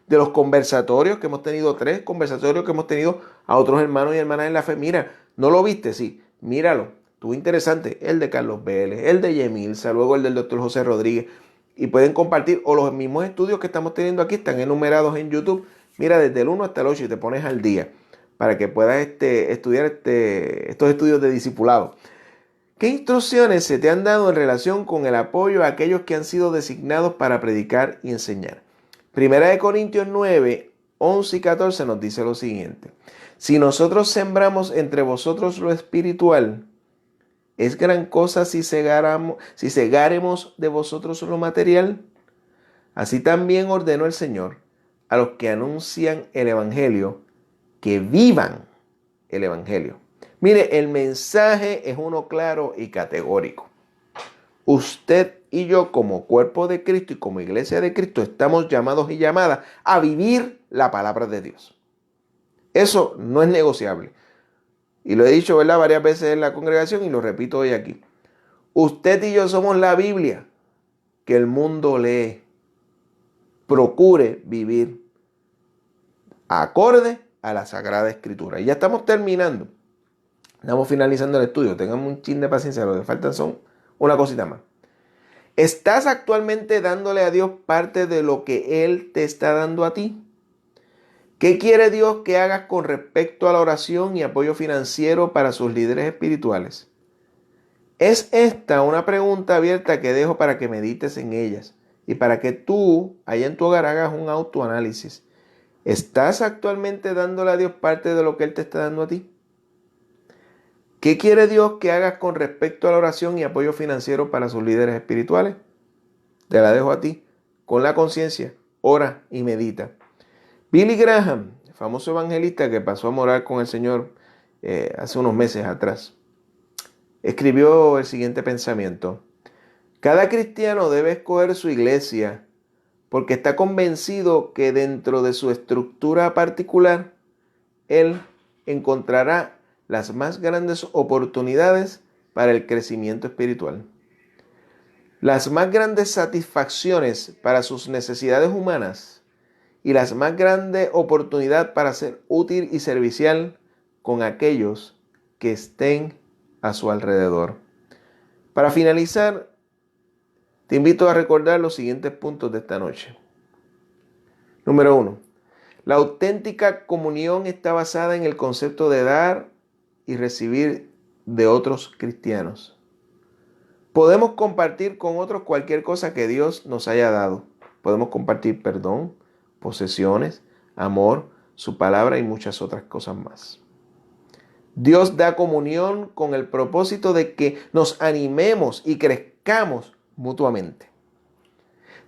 de los conversatorios que hemos tenido, 3 conversatorios que hemos tenido a otros hermanos y hermanas en la fe. Mira, ¿no lo viste? Sí, míralo. Estuvo interesante. El de Carlos Vélez, el de Yemilsa, luego el del doctor José Rodríguez. Y pueden compartir, o los mismos estudios que estamos teniendo aquí están enumerados en YouTube. Mira, desde el 1 hasta el 8 y te pones al día para que puedas estudiar estos estudios de discipulado. ¿Qué instrucciones se te han dado en relación con el apoyo a aquellos que han sido designados para predicar y enseñar? Primera de Corintios 9, 11 y 14 nos dice lo siguiente: si nosotros sembramos entre vosotros lo espiritual, ¿es gran cosa si segaremos de vosotros lo material? Así también ordenó el Señor a los que anuncian el Evangelio que vivan el Evangelio. Mire, el mensaje es uno claro y categórico. Usted y yo, como cuerpo de Cristo y como iglesia de Cristo, estamos llamados y llamadas a vivir la palabra de Dios. Eso no es negociable. Y lo he dicho, ¿verdad?, varias veces en la congregación y lo repito hoy aquí. Usted y yo somos la Biblia que el mundo lee. Procure vivir acorde a la Sagrada Escritura. Y ya estamos terminando. Estamos finalizando el estudio. Tengamos un chin de paciencia. Lo que faltan son una cosita más. ¿Estás actualmente dándole a Dios parte de lo que Él te está dando a ti? ¿Qué quiere Dios que hagas con respecto a la oración y apoyo financiero para sus líderes espirituales? Es esta una pregunta abierta que dejo para que medites en ellas y para que tú, allá en tu hogar, hagas un autoanálisis. ¿Estás actualmente dándole a Dios parte de lo que Él te está dando a ti? ¿Qué quiere Dios que hagas con respecto a la oración y apoyo financiero para sus líderes espirituales? Te la dejo a ti, con la conciencia, ora y medita. Billy Graham, el famoso evangelista que pasó a morar con el Señor hace unos meses atrás, escribió el siguiente pensamiento. Cada cristiano debe escoger su iglesia porque está convencido que dentro de su estructura particular, él encontrará las más grandes oportunidades para el crecimiento espiritual. Las más grandes satisfacciones para sus necesidades humanas y las más grandes oportunidades para ser útil y servicial con aquellos que estén a su alrededor. Para finalizar, te invito a recordar los siguientes puntos de esta noche. Número 1. La auténtica comunión está basada en el concepto de dar y recibir de otros cristianos. Podemos compartir con otros cualquier cosa que Dios nos haya dado. Podemos compartir perdón, posesiones, amor, su palabra y muchas otras cosas más. Dios da comunión con el propósito de que nos animemos y crezcamos mutuamente.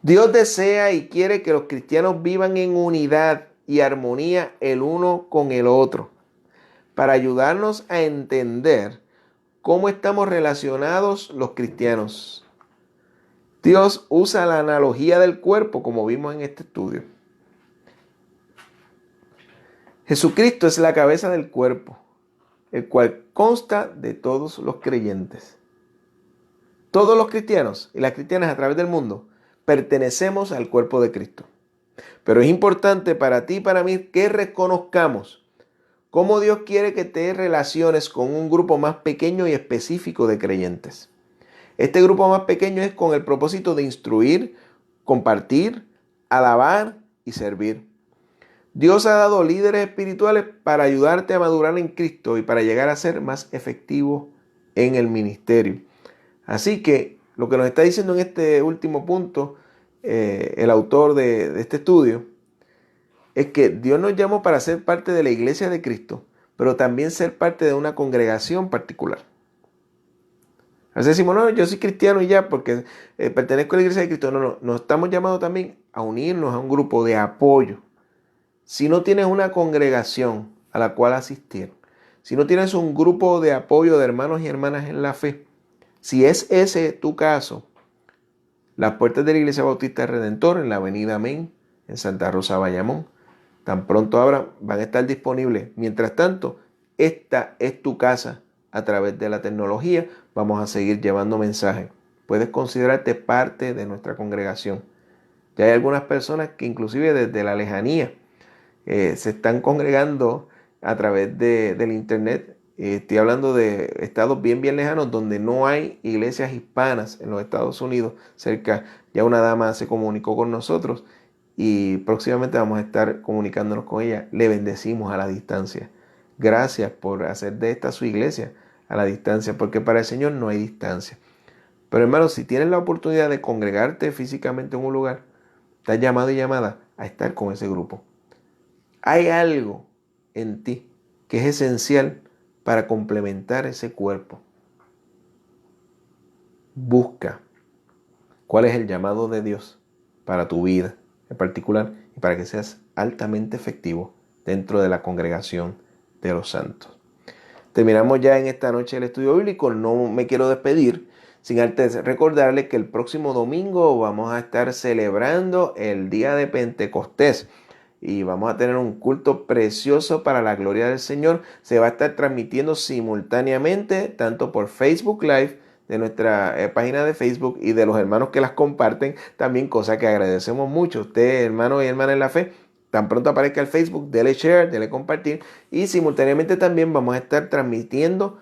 Dios desea y quiere que los cristianos vivan en unidad y armonía el uno con el otro, para ayudarnos a entender cómo estamos relacionados los cristianos. Dios usa la analogía del cuerpo, como vimos en este estudio. Jesucristo es la cabeza del cuerpo, el cual consta de todos los creyentes. Todos los cristianos y las cristianas a través del mundo pertenecemos al cuerpo de Cristo. Pero es importante para ti y para mí que reconozcamos cómo Dios quiere que te relaciones con un grupo más pequeño y específico de creyentes. Este grupo más pequeño es con el propósito de instruir, compartir, alabar y servir. Dios ha dado líderes espirituales para ayudarte a madurar en Cristo y para llegar a ser más efectivo en el ministerio. Así que lo que nos está diciendo en este último punto el autor de este estudio es que Dios nos llamó para ser parte de la iglesia de Cristo, pero también ser parte de una congregación particular. A veces decimos, no, yo soy cristiano y ya porque pertenezco a la iglesia de Cristo. No, nos estamos llamados también a unirnos a un grupo de apoyo. Si no tienes una congregación a la cual asistir, si no tienes un grupo de apoyo de hermanos y hermanas en la fe, si es ese tu caso, las puertas de la Iglesia Bautista Redentor en la avenida Amén, en Santa Rosa, Bayamón, tan pronto abran, van a estar disponibles. Mientras tanto, esta es tu casa a través de la tecnología. Vamos a seguir llevando mensajes. Puedes considerarte parte de nuestra congregación. Ya hay algunas personas que inclusive desde la lejanía se están congregando a través del internet. Estoy hablando de estados bien lejanos donde no hay iglesias hispanas en los Estados Unidos. Cerca, ya una dama se comunicó con nosotros y próximamente vamos a estar comunicándonos con ella. Le bendecimos a la distancia. Gracias por hacer de esta su iglesia a la distancia, porque para el Señor no hay distancia. Pero hermanos, si tienes la oportunidad de congregarte físicamente en un lugar, estás llamado y llamada a estar con ese grupo. Hay algo en ti que es esencial para complementar ese cuerpo. Busca cuál es el llamado de Dios para tu vida en particular y para que seas altamente efectivo dentro de la congregación de los santos. Terminamos ya en esta noche el estudio bíblico. No me quiero despedir sin antes recordarles que el próximo domingo vamos a estar celebrando el día de Pentecostés. Y vamos a tener un culto precioso para la gloria del Señor. Se va a estar transmitiendo simultáneamente tanto por Facebook Live de nuestra página de Facebook y de los hermanos que las comparten también, cosa que agradecemos mucho. Usted, hermano y hermana en la fe, tan pronto aparezca el Facebook, dele share, dele compartir y simultáneamente también vamos a estar transmitiendo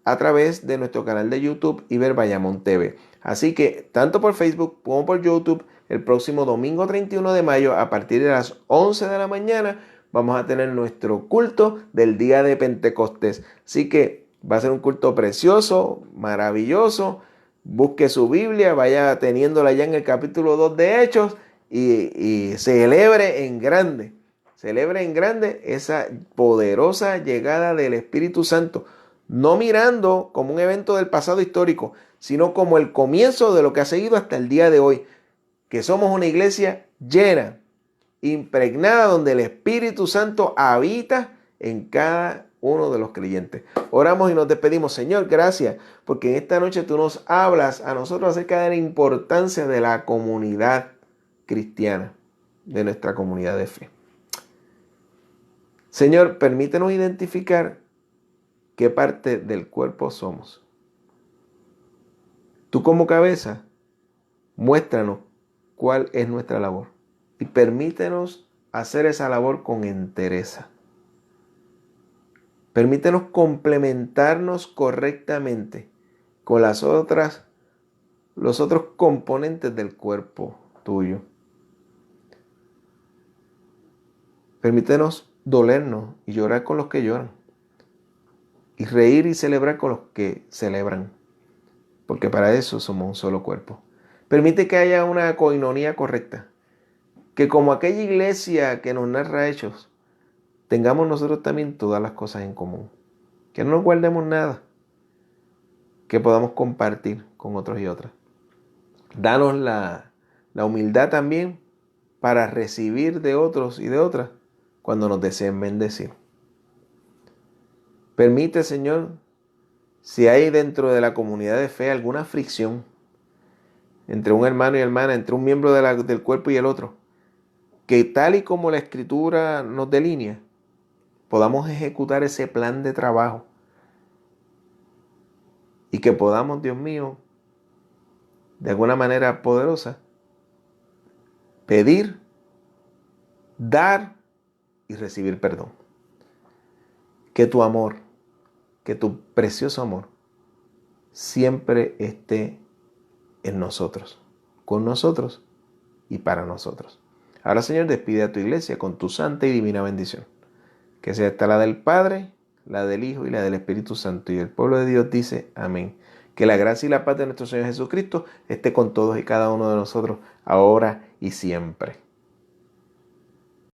a través de nuestro canal de YouTube Iber Bayamón TV. Así que tanto por Facebook como por YouTube, el próximo domingo 31 de mayo a partir de las 11 de la mañana vamos a tener nuestro culto del día de Pentecostés. Así que va a ser un culto precioso, maravilloso. Busque su Biblia, vaya teniéndola ya en el capítulo 2 de Hechos y celebre en grande. Celebre en grande esa poderosa llegada del Espíritu Santo. No mirando como un evento del pasado histórico, sino como el comienzo de lo que ha seguido hasta el día de hoy. Que somos una iglesia llena, impregnada, donde el Espíritu Santo habita en cada uno de los creyentes. Oramos y nos despedimos. Señor, gracias, porque en esta noche tú nos hablas a nosotros acerca de la importancia de la comunidad cristiana, de nuestra comunidad de fe. Señor, permítenos identificar qué parte del cuerpo somos. Tú como cabeza, muéstranos cuál es nuestra labor y permítenos hacer esa labor con entereza. Permítenos complementarnos correctamente con los otros componentes del cuerpo tuyo. Permítenos dolernos y llorar con los que lloran. Y reír y celebrar con los que celebran. Porque para eso somos un solo cuerpo. Permite que haya una coinonía correcta. Que como aquella iglesia que nos narra Hechos, tengamos nosotros también todas las cosas en común. Que no nos guardemos nada. Que podamos compartir con otros y otras. Danos la humildad también para recibir de otros y de otras cuando nos deseen bendecir. Permite, Señor, si hay dentro de la comunidad de fe alguna fricción entre un hermano y hermana, entre un miembro del cuerpo y el otro, que tal y como la Escritura nos delinea, podamos ejecutar ese plan de trabajo y que podamos, Dios mío, de alguna manera poderosa, pedir, dar y recibir perdón. Que tu amor, que tu precioso amor siempre esté en nosotros, con nosotros y para nosotros. Ahora, Señor, despide a tu iglesia con tu santa y divina bendición. Que sea esta la del Padre, la del Hijo y la del Espíritu Santo. Y el pueblo de Dios dice amén. Que la gracia y la paz de nuestro Señor Jesucristo esté con todos y cada uno de nosotros, ahora y siempre.